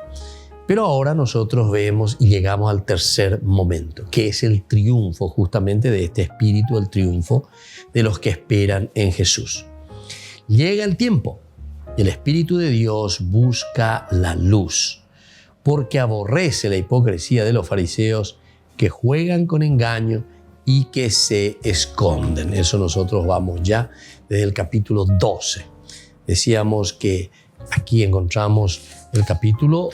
A: Pero ahora nosotros vemos y llegamos al tercer momento, que es el triunfo justamente de este espíritu, el triunfo de los que esperan en Jesús. Llega el tiempo y el Espíritu de Dios busca la luz, porque aborrece la hipocresía de los fariseos que juegan con engaño y que se esconden. Eso nosotros vamos ya desde el capítulo 12. Decíamos que aquí encontramos el capítulo,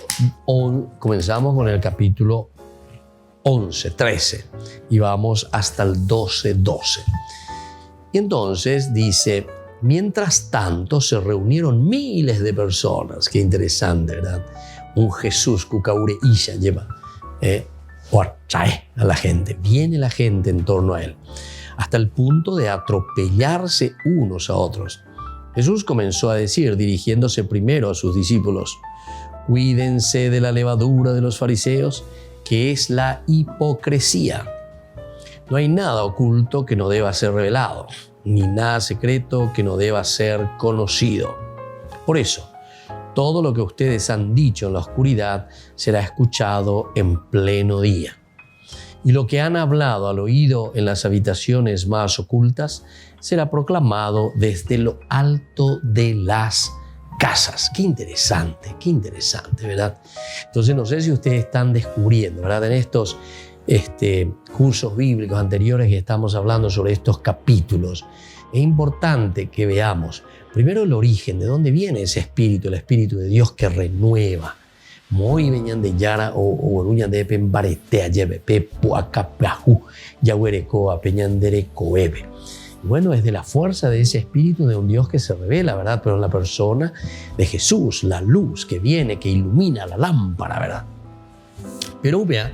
A: comenzamos con el capítulo 11, 13 y vamos hasta el 12. Y entonces dice, mientras tanto se reunieron miles de personas. Qué interesante, ¿verdad? Un Jesús cucaure isha lleva o atrae a la gente, viene la gente en torno a él, hasta el punto de atropellarse unos a otros. Jesús comenzó a decir, dirigiéndose primero a sus discípulos, cuídense de la levadura de los fariseos, que es la hipocresía. No hay nada oculto que no deba ser revelado, ni nada secreto que no deba ser conocido. Por eso, todo lo que ustedes han dicho en la oscuridad será escuchado en pleno día. Y lo que han hablado al oído en las habitaciones más ocultas será proclamado desde lo alto de las casas. Qué interesante, ¿verdad? Entonces, no sé si ustedes están descubriendo, ¿verdad? En estos cursos bíblicos anteriores que estamos hablando sobre estos capítulos, es importante que veamos primero el origen, de dónde viene ese espíritu, el espíritu de Dios que renueva. Muy venían de Yara o Oruñan de Pembaretea, Yebepe, Puacapajú, Yahuerecoa, Peñandere, Coebe. Bueno, es de la fuerza de ese espíritu de un Dios que se revela, ¿verdad? Pero en la persona de Jesús, la luz que viene, que ilumina la lámpara, ¿verdad? Pero vea,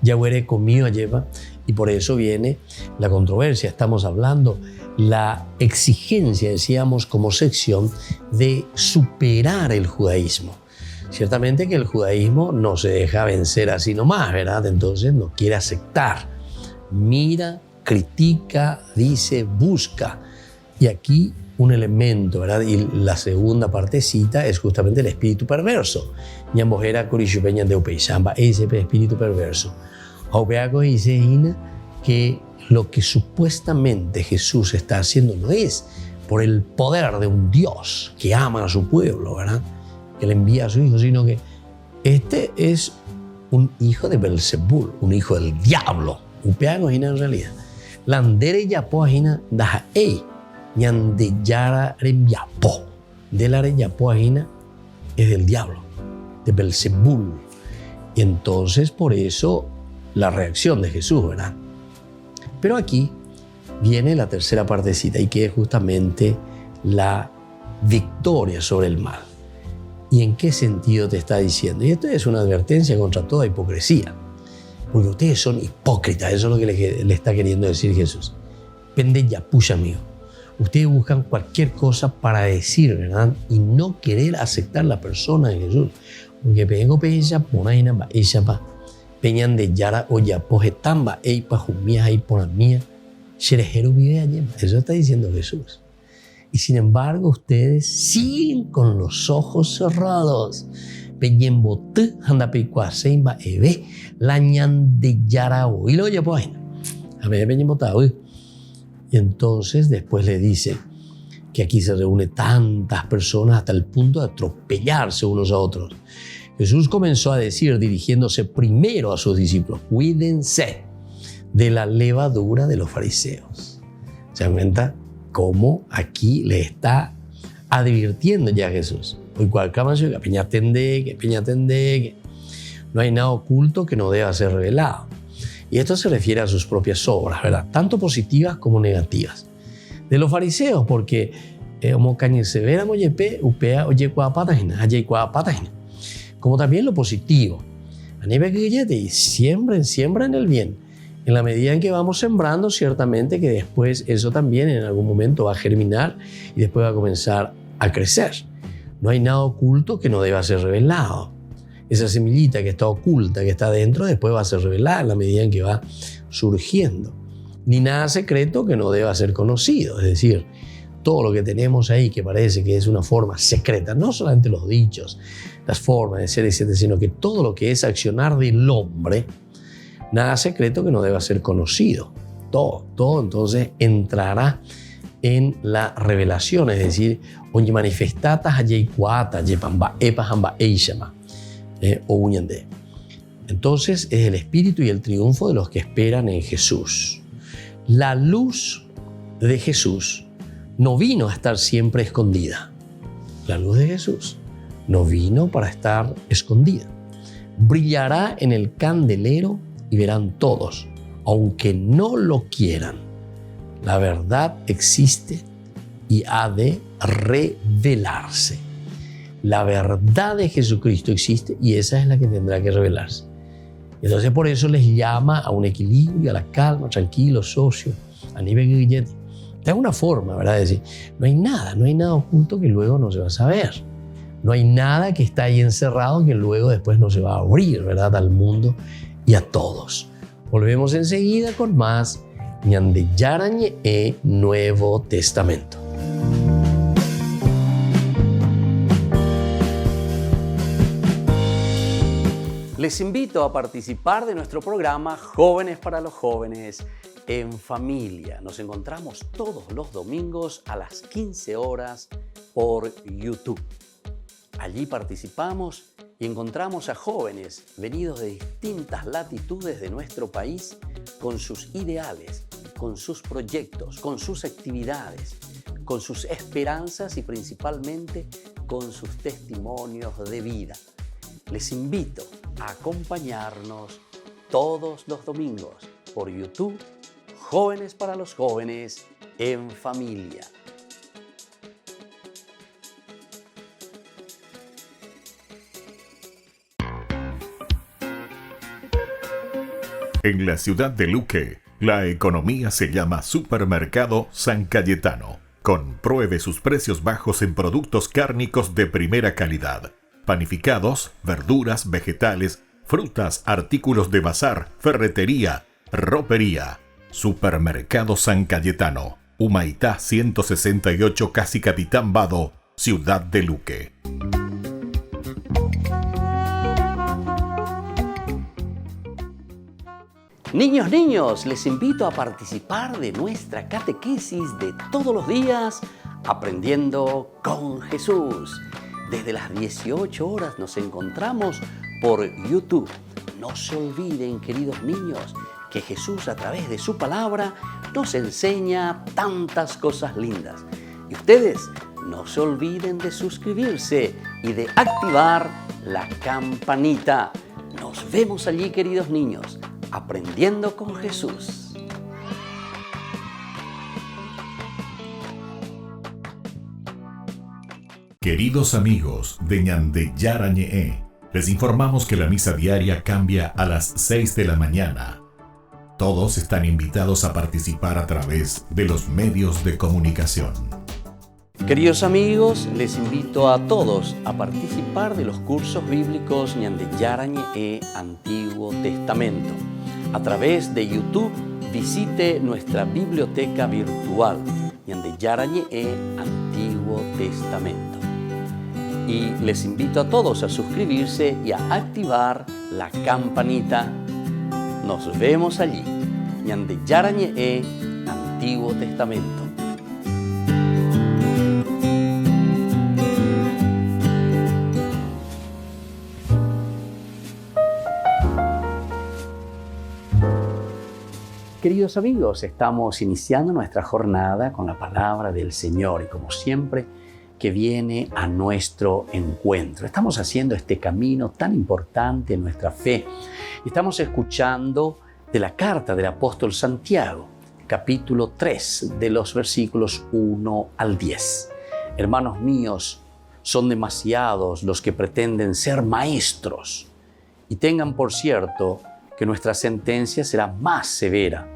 A: Yahuere conmigo lleva, y por eso viene la controversia. Estamos hablando la exigencia, decíamos como sección, de superar el judaísmo. Ciertamente que el judaísmo no se deja vencer así nomás, ¿verdad? Entonces no quiere aceptar. Mira, critica, dice, busca. Y aquí un elemento, ¿verdad? Y la segunda partecita es justamente el espíritu perverso. Ñambojera Corishupeña de Upeizamba, ese espíritu perverso. Aupeaco dice que lo que supuestamente Jesús está haciendo no es por el poder de un Dios que ama a su pueblo, ¿verdad? Que le envía a su hijo, sino que este es un hijo de Belzebul, un hijo del diablo. Upeaco en realidad. Landere yapo ajina daja ei, ñande yara rem yapo. De la re yapo ajina es del diablo, de Belzebul. Y entonces por eso la reacción de Jesús, ¿verdad? Pero aquí viene la tercera partecita y que es justamente la victoria sobre el mal. ¿Y en qué sentido te está diciendo? Y esto es una advertencia contra toda hipocresía. Porque ustedes son hipócritas, eso es lo que le está queriendo decir Jesús. Pende ya pucha, amigo. Ustedes buscan cualquier cosa para decir, ¿verdad? Y no querer aceptar la persona de Jesús. Porque vengo peña, ponaina, ba, ella va. Peñan de Yara o ya pojetamba, ey pa jumía, ey por la mía. Xerejero vive allí. Eso está diciendo Jesús. Y sin embargo, ustedes siguen con los ojos cerrados. Peñen bote, anda pecuaseimba, eve, la ñan de Yara o. Y luego ya pues, a ver, peñen botado. Y entonces después le dice, que aquí se reúne tantas personas hasta el punto de atropellarse unos a otros. Jesús comenzó a decir, dirigiéndose primero a sus discípulos, cuídense de la levadura de los fariseos. ¿Se dan cuenta cómo aquí le está advirtiendo ya Jesús? Hoy cualquier que peña tende, que no hay nada oculto que no deba ser revelado. Y esto se refiere a sus propias obras, ¿verdad? Tanto positivas como negativas. De los fariseos, porque como también lo positivo. Y siembra en el bien. En la medida en que vamos sembrando, ciertamente que después eso también en algún momento va a germinar y después va a comenzar a crecer. No hay nada oculto que no deba ser revelado. Esa semillita que está oculta, que está dentro, después va a ser revelada en la medida en que va surgiendo. Ni nada secreto que no deba ser conocido. Es decir, todo lo que tenemos ahí que parece que es una forma secreta, no solamente los dichos, las formas de ser, etc., sino que todo lo que es accionar del hombre, nada secreto que no deba ser conocido. Todo entonces entrará en la revelación, es decir, onde manifestatas ayeicuata, yepamba, epajamba, eishama, o uñande. Entonces es el espíritu y el triunfo de los que esperan en Jesús. La luz de Jesús no vino a estar siempre escondida. La luz de Jesús no vino para estar escondida. Brillará en el candelero y verán todos, aunque no lo quieran. La verdad existe y ha de revelarse. La verdad de Jesucristo existe y esa es la que tendrá que revelarse. Entonces por eso les llama a un equilibrio, a la calma, tranquilo, socio, a nivel guillete. De alguna forma, ¿verdad? Es decir, no hay nada oculto que luego no se va a saber. No hay nada que está ahí encerrado que luego después no se va a abrir, ¿verdad? Al mundo y a todos. Volvemos enseguida con más Ñande Yarañe e Nuevo Testamento.
H: Les invito a participar de nuestro programa Jóvenes para los Jóvenes en Familia. Nos encontramos todos los domingos a las 15 horas por YouTube. Allí participamos y encontramos a jóvenes venidos de distintas latitudes de nuestro país con sus ideales, con sus proyectos, con sus actividades, con sus esperanzas y principalmente con sus testimonios de vida. Les invito a acompañarnos todos los domingos por YouTube, Jóvenes para los Jóvenes en Familia.
G: En la ciudad de Luque, la economía se llama Supermercado San Cayetano. Compruebe sus precios bajos en productos cárnicos de primera calidad. Panificados, verduras, vegetales, frutas, artículos de bazar, ferretería, ropería. Supermercado San Cayetano, Humaitá 168, Casi Capitán Vado, Ciudad de Luque.
H: Niños, les invito a participar de nuestra catequesis de todos los días, Aprendiendo con Jesús. Desde las 18 horas nos encontramos por YouTube. No se olviden, queridos niños, que Jesús a través de su palabra nos enseña tantas cosas lindas. Y ustedes no se olviden de suscribirse y de activar la campanita. Nos vemos allí, queridos niños, Aprendiendo con Jesús.
G: Queridos amigos de Ñande Yarañe, les informamos que la misa diaria cambia a las 6 de la mañana. Todos están invitados a participar a través de los medios de comunicación.
H: Queridos amigos, les invito a todos a participar de los cursos bíblicos Ñande Yarañe Antiguo Testamento. A través de YouTube, visite nuestra biblioteca virtual Ñande Yarañe Antiguo Testamento. Y les invito a todos a suscribirse y a activar la campanita. Nos vemos allí. Ñande Yarañe Antiguo Testamento. Queridos amigos, estamos iniciando nuestra jornada con la palabra del Señor y como siempre que viene a nuestro encuentro. Estamos haciendo este camino tan importante en nuestra fe. Estamos escuchando de la carta del apóstol Santiago, capítulo 3, de los versículos 1 al 10. Hermanos míos, son demasiados los que pretenden ser maestros y tengan por cierto que nuestra sentencia será más severa.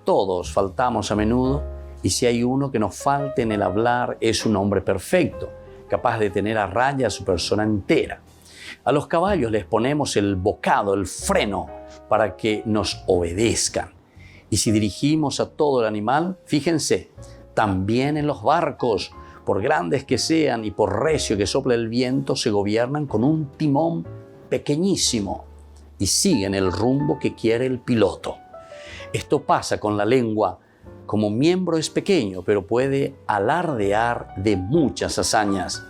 H: Todos faltamos a menudo y si hay uno que nos falte en el hablar es un hombre perfecto, capaz de tener a raya a su persona entera. A los caballos les ponemos el bocado, el freno, para que nos obedezcan. Y si dirigimos a todo el animal, fíjense, también en los barcos, por grandes que sean y por recio que sople el viento, se gobiernan con un timón pequeñísimo y siguen el rumbo que quiere el piloto. Esto pasa con la lengua. Como miembro es pequeño, pero puede alardear de muchas hazañas.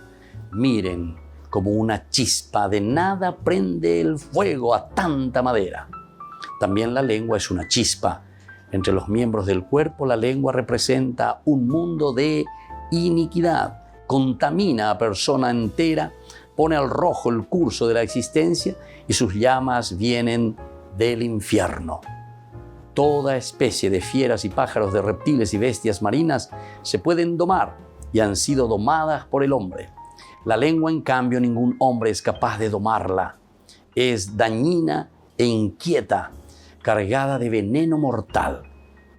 H: Miren, como una chispa de nada prende el fuego a tanta madera. También la lengua es una chispa. Entre los miembros del cuerpo, la lengua representa un mundo de iniquidad. Contamina a persona entera, pone al rojo el curso de la existencia y sus llamas vienen del infierno. Toda especie de fieras y pájaros, de reptiles y bestias marinas se pueden domar y han sido domadas por el hombre. La lengua, en cambio, ningún hombre es capaz de domarla. Es dañina e inquieta, cargada de veneno mortal.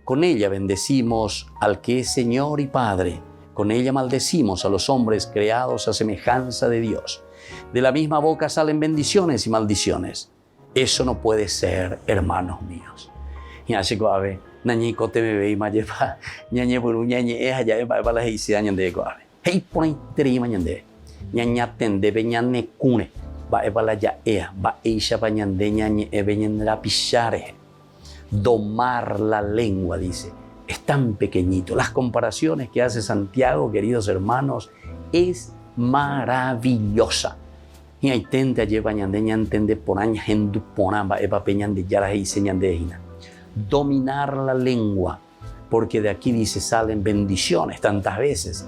H: Con ella bendecimos al que es Señor y Padre. Con ella maldecimos a los hombres creados a semejanza de Dios. De la misma boca salen bendiciones y maldiciones. Eso no puede ser, hermanos míos. Ñache koave, nañi kote me vei mayepa, ñañe buru ñañe allá para las hicidas ñande koave. Hei pone trima ñande, ñaña tende beñane cune, va para ya va eisha pa ñande ñañe beñandra pichare. Domar la lengua, dice, es tan pequeñito. Las comparaciones que hace Santiago, queridos hermanos, es maravillosa. Y hay tente allí bañande ñantende ponaña hendu ponamba epa peñande yara hice ñande hina. Dominar la lengua, porque de aquí dice salen bendiciones tantas veces.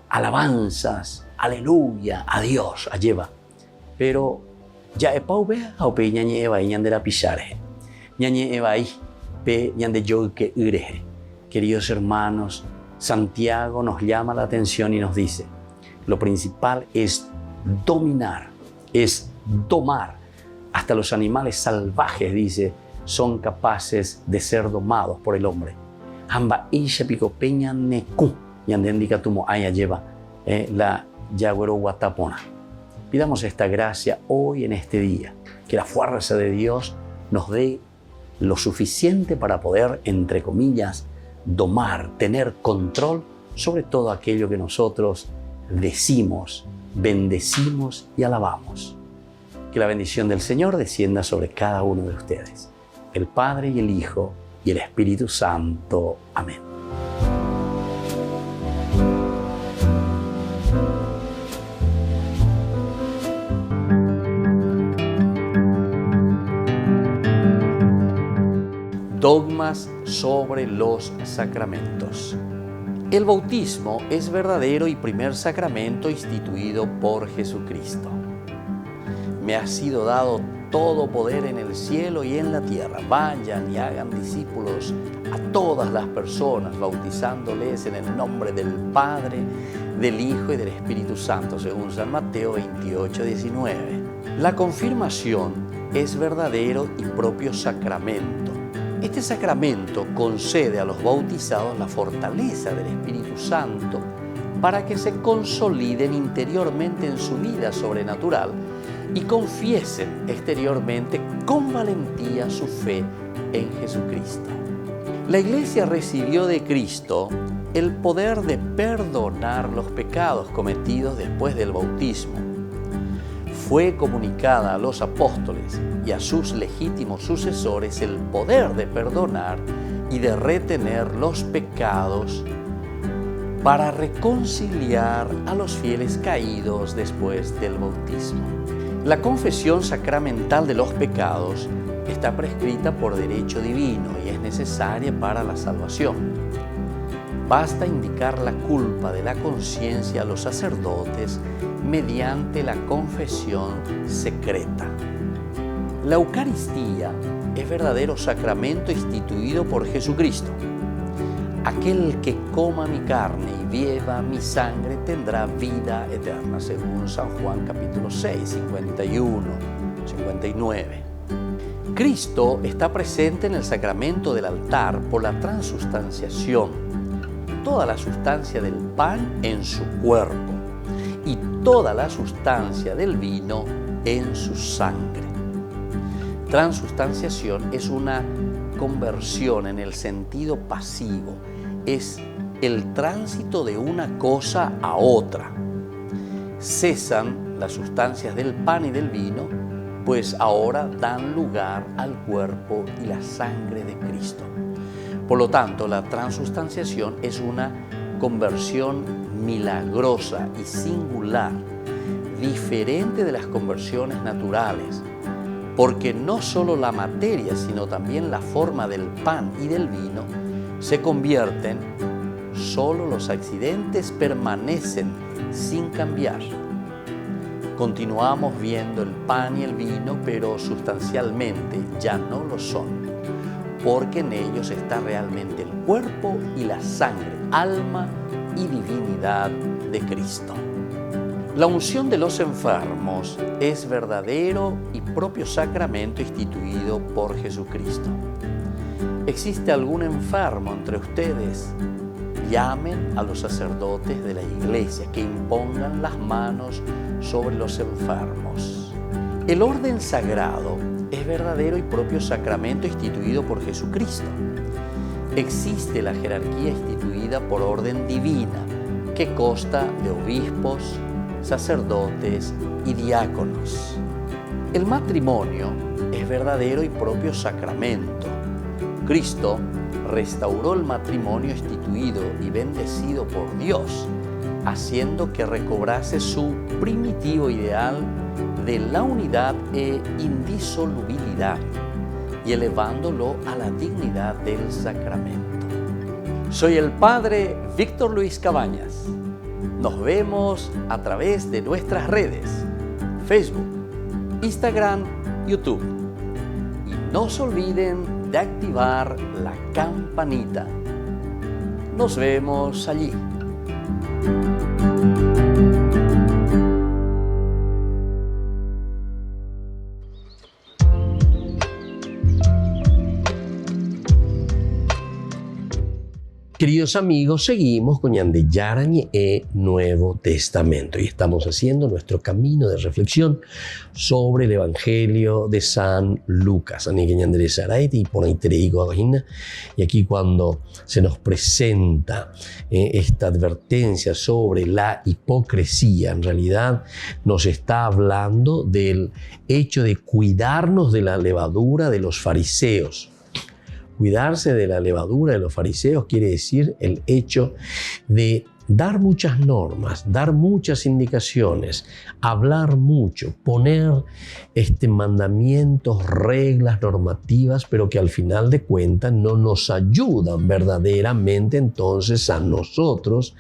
H: Alabanzas, aleluya, a Dios, a lleva. Pero ya epau ve a pe ñañe eva y ñandera pisare. Ñañe eva y pe ñande yo que ureje. Queridos hermanos, Santiago nos llama la atención y nos dice, lo principal es dominar, es domar. Hasta los animales salvajes, dice, son capaces de ser domados por el hombre. Hamba isha pico peña neku, yandendika tumo aya lleva la yagüero guatapona. Pidamos esta gracia hoy en este día, que la fuerza de Dios nos dé lo suficiente para poder, entre comillas, domar, tener control sobre todo aquello que nosotros decimos, bendecimos y alabamos. Que la bendición del Señor descienda sobre cada uno de ustedes, el Padre y el Hijo y el Espíritu Santo. Amén. Dogmas sobre los sacramentos. El bautismo es verdadero y primer sacramento instituido por Jesucristo. Me ha sido dado todo poder en el cielo y en la tierra. Vayan y hagan discípulos a todas las personas, bautizándoles en el nombre del Padre, del Hijo y del Espíritu Santo, según San Mateo 28:19. La confirmación es verdadero y propio sacramento. Este sacramento concede a los bautizados la fortaleza del Espíritu Santo para que se consoliden interiormente en su vida sobrenatural y confiesen exteriormente con valentía su fe en Jesucristo. La Iglesia recibió de Cristo el poder de perdonar los pecados cometidos después del bautismo. Fue comunicada a los apóstoles y a sus legítimos sucesores el poder de perdonar y de retener los pecados para reconciliar a los fieles caídos después del bautismo. La confesión sacramental de los pecados está prescrita por derecho divino y es necesaria para la salvación. Basta indicar la culpa de la conciencia a los sacerdotes mediante la confesión secreta. La Eucaristía es verdadero sacramento instituido por Jesucristo. Aquel que coma mi carne y beba mi sangre tendrá vida eterna, según San Juan capítulo 6, 51, 59. Cristo está presente en el sacramento del altar por la transustanciación, toda la sustancia del pan en su cuerpo y toda la sustancia del vino en su sangre. Transustanciación es una conversión en el sentido pasivo, es el tránsito de una cosa a otra. Cesan las sustancias del pan y del vino, pues ahora dan lugar al cuerpo y la sangre de Cristo. Por lo tanto, la transustanciación es una conversión milagrosa y singular, diferente de las conversiones naturales, porque no solo la materia, sino también la forma del pan y del vino se convierten, solo los accidentes permanecen sin cambiar. Continuamos viendo el pan y el vino, pero sustancialmente ya no lo son, porque en ellos está realmente el cuerpo y la sangre, alma y divinidad de Cristo. La unción de los enfermos es verdadero y propio sacramento instituido por Jesucristo. ¿Existe algún enfermo entre ustedes? Llamen a los sacerdotes de la iglesia que impongan las manos sobre los enfermos. El orden sagrado es verdadero y propio sacramento instituido por Jesucristo. Existe la jerarquía instituida por orden divina que consta de obispos, sacerdotes y diáconos. El matrimonio es verdadero y propio sacramento. Cristo restauró el matrimonio instituido y bendecido por Dios, haciendo que recobrase su primitivo ideal de la unidad e indisolubilidad y elevándolo a la dignidad del sacramento. Soy el Padre Víctor Luis Cabañas. Nos vemos a través de nuestras redes, Facebook, Instagram, YouTube. Y no se olviden de activar la campanita. Nos vemos allí.
A: Queridos amigos, seguimos con Ñande Yarañe e Nuevo Testamento y estamos haciendo nuestro camino de reflexión sobre el Evangelio de San Lucas. Y aquí cuando se nos presenta esta advertencia sobre la hipocresía, en realidad nos está hablando del hecho de cuidarnos de la levadura de los fariseos. Cuidarse de la levadura de los fariseos quiere decir el hecho de dar muchas normas, dar muchas indicaciones, hablar mucho, poner mandamientos, reglas, normativas, pero que al final de cuentas no nos ayudan verdaderamente entonces a nosotros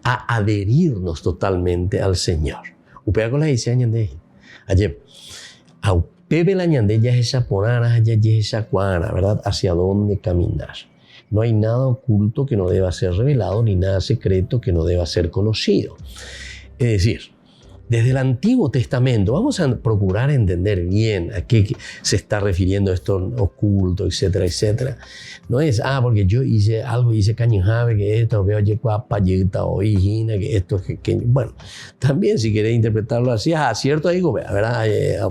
A: a adherirnos totalmente al Señor. Upea con la dice añade. Ayer, Pepe la ñande ya es esa porara, ya es esa cuara, ¿verdad? Hacia dónde caminar. No hay nada oculto que no deba ser revelado, ni nada secreto que no deba ser conocido. Es decir, desde el Antiguo Testamento, vamos a procurar entender bien a qué se está refiriendo esto oculto, etcétera, etcétera. No es, porque yo hice algo, hice cañujave, que esto, veo payeta o hijina, que esto, que. Bueno, también si querés interpretarlo así, cierto, digo, ¿verdad?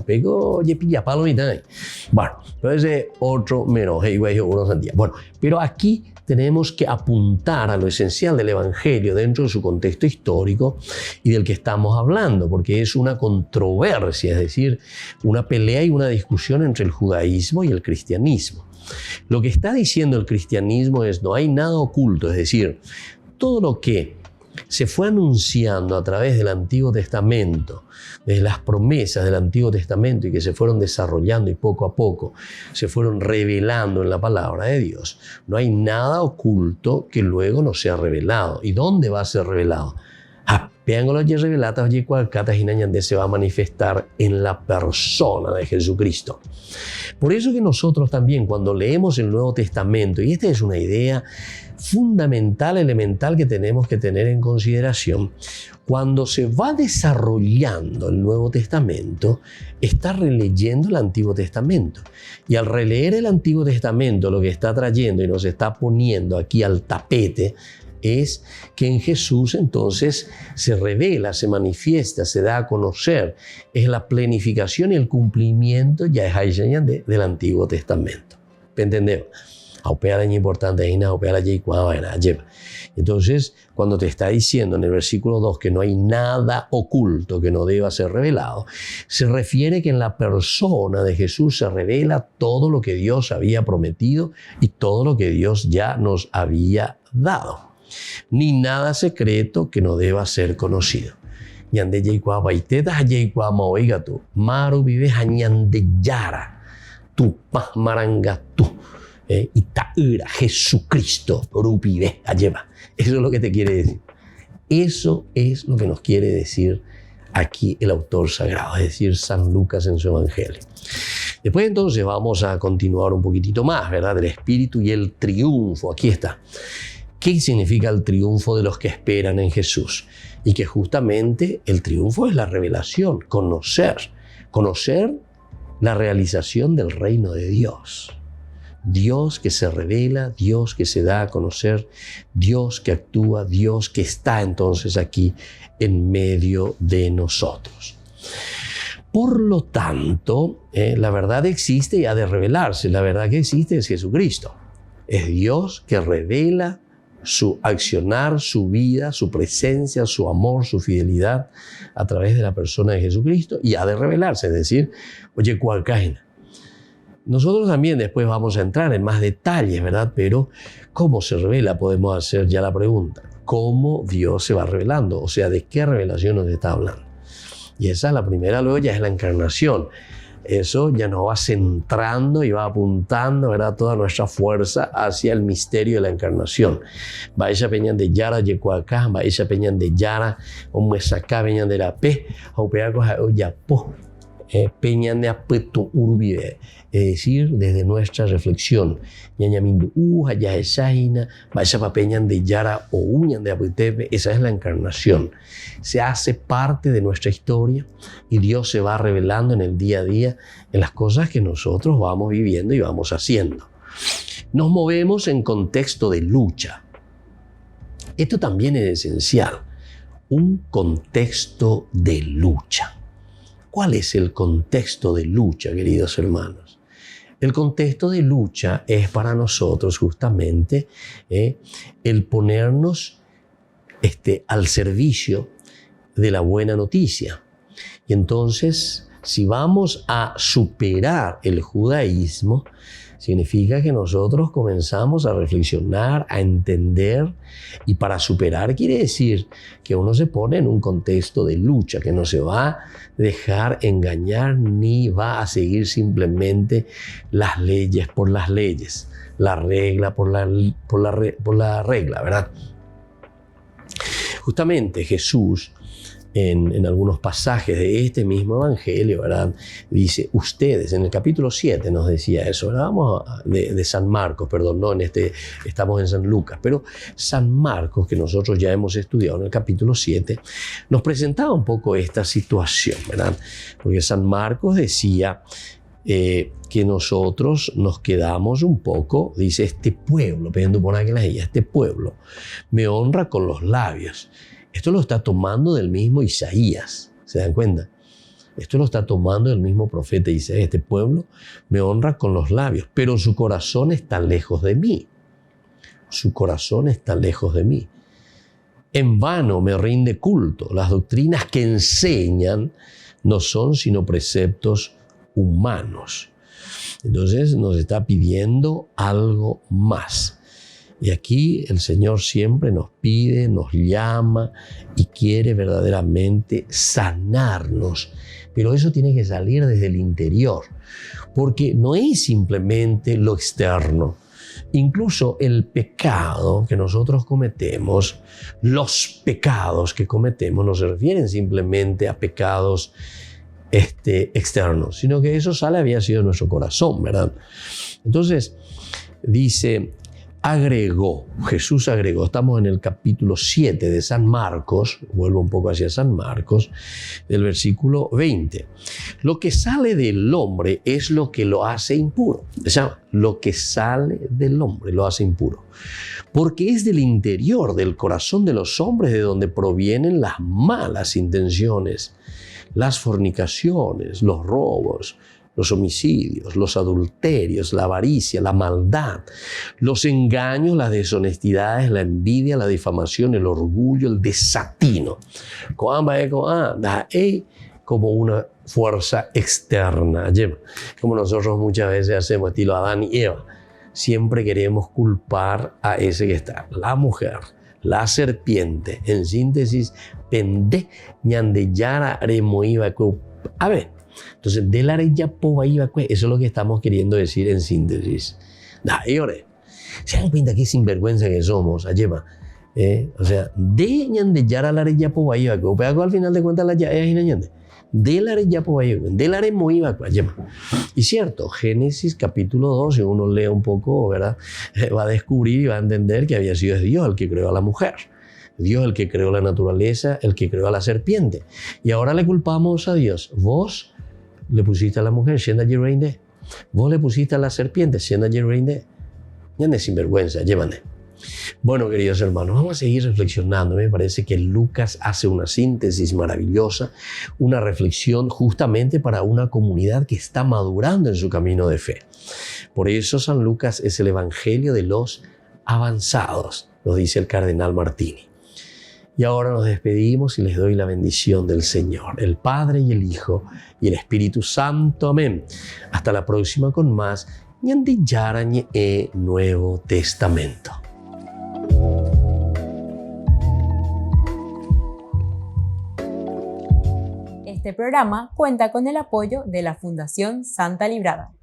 A: Pego, oye, pilla palo y tal. Bueno, entonces otro menos, bueno, pero aquí tenemos que apuntar a lo esencial del Evangelio dentro de su contexto histórico y del que estamos hablando, porque es una controversia, es decir, una pelea y una discusión entre el judaísmo y el cristianismo. Lo que está diciendo el cristianismo es no hay nada oculto, es decir, todo lo que se fue anunciando a través del Antiguo Testamento, de las promesas del Antiguo Testamento y que se fueron desarrollando y poco a poco se fueron revelando en la palabra de Dios. No hay nada oculto que luego no sea revelado. ¿Y dónde va a ser revelado? Se va a manifestar en la persona de Jesucristo. Por eso que nosotros también cuando leemos el Nuevo Testamento, y esta es una idea fundamental, elemental que tenemos que tener en consideración, cuando se va desarrollando el Nuevo Testamento, está releyendo el Antiguo Testamento. Y al releer el Antiguo Testamento, lo que está trayendo y nos está poniendo aquí al tapete es que en Jesús entonces se revela, se manifiesta, se da a conocer. Es la plenificación y el cumplimiento ya es del Antiguo Testamento. ¿Entendemos? Entonces, cuando te está diciendo en el versículo 2 que no hay nada oculto que no deba ser revelado, se refiere que en la persona de Jesús se revela todo lo que Dios había prometido y todo lo que Dios ya nos había dado. Ni nada secreto que no deba ser conocido. Maru vive añandeyara, tu maranga tú. Itaura, Jesucristo, rupive, alleva. Eso es lo que te quiere decir. Eso es lo que nos quiere decir aquí el autor sagrado, es decir, San Lucas en su Evangelio. Después entonces vamos a continuar un poquitito más, ¿verdad? Del Espíritu y el triunfo. Aquí está. ¿Qué significa el triunfo de los que esperan en Jesús? Y que justamente el triunfo es la revelación, conocer la realización del reino de Dios. Dios que se revela, Dios que se da a conocer, Dios que actúa, Dios que está entonces aquí en medio de nosotros. Por lo tanto, la verdad existe y ha de revelarse. La verdad que existe es Jesucristo. Es Dios que revela su accionar, su vida, su presencia, su amor, su fidelidad a través de la persona de Jesucristo y ha de revelarse, es decir, oye, cual caena. Nosotros también después vamos a entrar en más detalles, ¿verdad? Pero ¿cómo se revela? Podemos hacer ya la pregunta. ¿Cómo Dios se va revelando? O sea, ¿de qué revelación nos está hablando? Y esa, la primera, luego ya es la encarnación. Eso ya nos va centrando y va apuntando, ¿verdad?, toda nuestra fuerza hacia el misterio de la encarnación. Vaya peñan de Yara, Yecuacá, vaya peñan de Yara, Omuesacá, peñan de la P, Aupeacos, Oyapo, peñan de Apetu Urbibe. Es decir, desde nuestra reflexión. Ñañamindu Uja, Yaesaina, vaya peñan de Yara o Uñan de Aputepe, esa es la encarnación. Se hace parte de nuestra historia y Dios se va revelando en el día a día en las cosas que nosotros vamos viviendo y vamos haciendo. Nos movemos en contexto de lucha. Esto también es esencial. Un contexto de lucha. ¿Cuál es el contexto de lucha, queridos hermanos? El contexto de lucha es para nosotros justamente el ponernos al servicio de la buena noticia. Y entonces, si vamos a superar el judaísmo, significa que nosotros comenzamos a reflexionar, a entender, y para superar quiere decir que uno se pone en un contexto de lucha, que no se va a dejar engañar ni va a seguir simplemente las leyes por las leyes, la regla por la regla, ¿verdad? Justamente Jesús, en algunos pasajes de este mismo evangelio, ¿verdad?, dice, ustedes, en el capítulo 7 nos decía eso, ¿verdad? Vamos de San Marcos, perdón, no estamos en San Lucas, pero San Marcos, que nosotros ya hemos estudiado en el capítulo 7, nos presentaba un poco esta situación, ¿verdad? Porque San Marcos decía que nosotros nos quedamos un poco, dice, este pueblo, este pueblo me honra con los labios. Esto lo está tomando del mismo Isaías, ¿se dan cuenta? Esto lo está tomando del mismo profeta Isaías. Este pueblo me honra con los labios, pero su corazón está lejos de mí. Su corazón está lejos de mí. En vano me rinde culto. Las doctrinas que enseñan no son sino preceptos humanos. Entonces nos está pidiendo algo más. Y aquí el Señor siempre nos pide, nos llama y quiere verdaderamente sanarnos. Pero eso tiene que salir desde el interior, porque no es simplemente lo externo. Incluso el pecado que nosotros cometemos, los pecados que cometemos no se refieren simplemente a pecados externos, sino que eso había sido nuestro corazón, ¿verdad? Entonces, dice, Jesús agregó, estamos en el capítulo 7 de San Marcos, vuelvo un poco hacia San Marcos, del versículo 20. Lo que sale del hombre es lo que lo hace impuro. O sea, lo que sale del hombre lo hace impuro. Porque es del interior, del corazón de los hombres, de donde provienen las malas intenciones, las fornicaciones, los robos, los homicidios, los adulterios, la avaricia, la maldad, los engaños, las deshonestidades, la envidia, la difamación, el orgullo, el desatino. Como una fuerza externa, como nosotros muchas veces hacemos, estilo Adán y Eva. Siempre queremos culpar a ese que está, la mujer, la serpiente. En síntesis, pende ñandeyara remoiva. A ver, entonces, de la eso es lo que estamos queriendo decir en síntesis. ¿Se dan cuenta qué sinvergüenza que somos, Ayema? O sea, de ñandeyara la reyapo iba, pero al final de cuentas la ya es ñande. De la reyapo iba, de la remoiva, Ayema. Y cierto, Génesis capítulo 2, si uno lee un poco, ¿verdad? Va a descubrir y va a entender que había sido Dios el que creó a la mujer. Dios el que creó la naturaleza, el que creó a la serpiente. Y ahora le culpamos a Dios. Vos le pusiste a la mujer, vos le pusiste a la serpiente, ya no es sinvergüenza, llévame. Bueno, queridos hermanos, vamos a seguir reflexionando. Me parece que Lucas hace una síntesis maravillosa, una reflexión justamente para una comunidad que está madurando en su camino de fe. Por eso San Lucas es el evangelio de los avanzados, nos dice el cardenal Martini. Y ahora nos despedimos y les doy la bendición del Señor, el Padre y el Hijo y el Espíritu Santo. Amén. Hasta la próxima con más Ñandiyarañe Nuevo Testamento.
B: Este programa cuenta con el apoyo de la Fundación Santa Librada.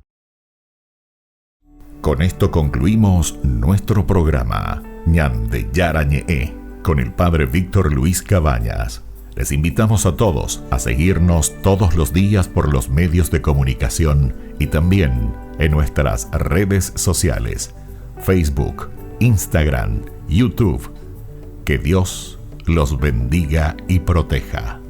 G: Con esto concluimos nuestro programa Ñandiyarañe con el Padre Víctor Luis Cabañas. Les invitamos a todos a seguirnos todos los días por los medios de comunicación y también en nuestras redes sociales, Facebook, Instagram, YouTube. Que Dios los bendiga y proteja.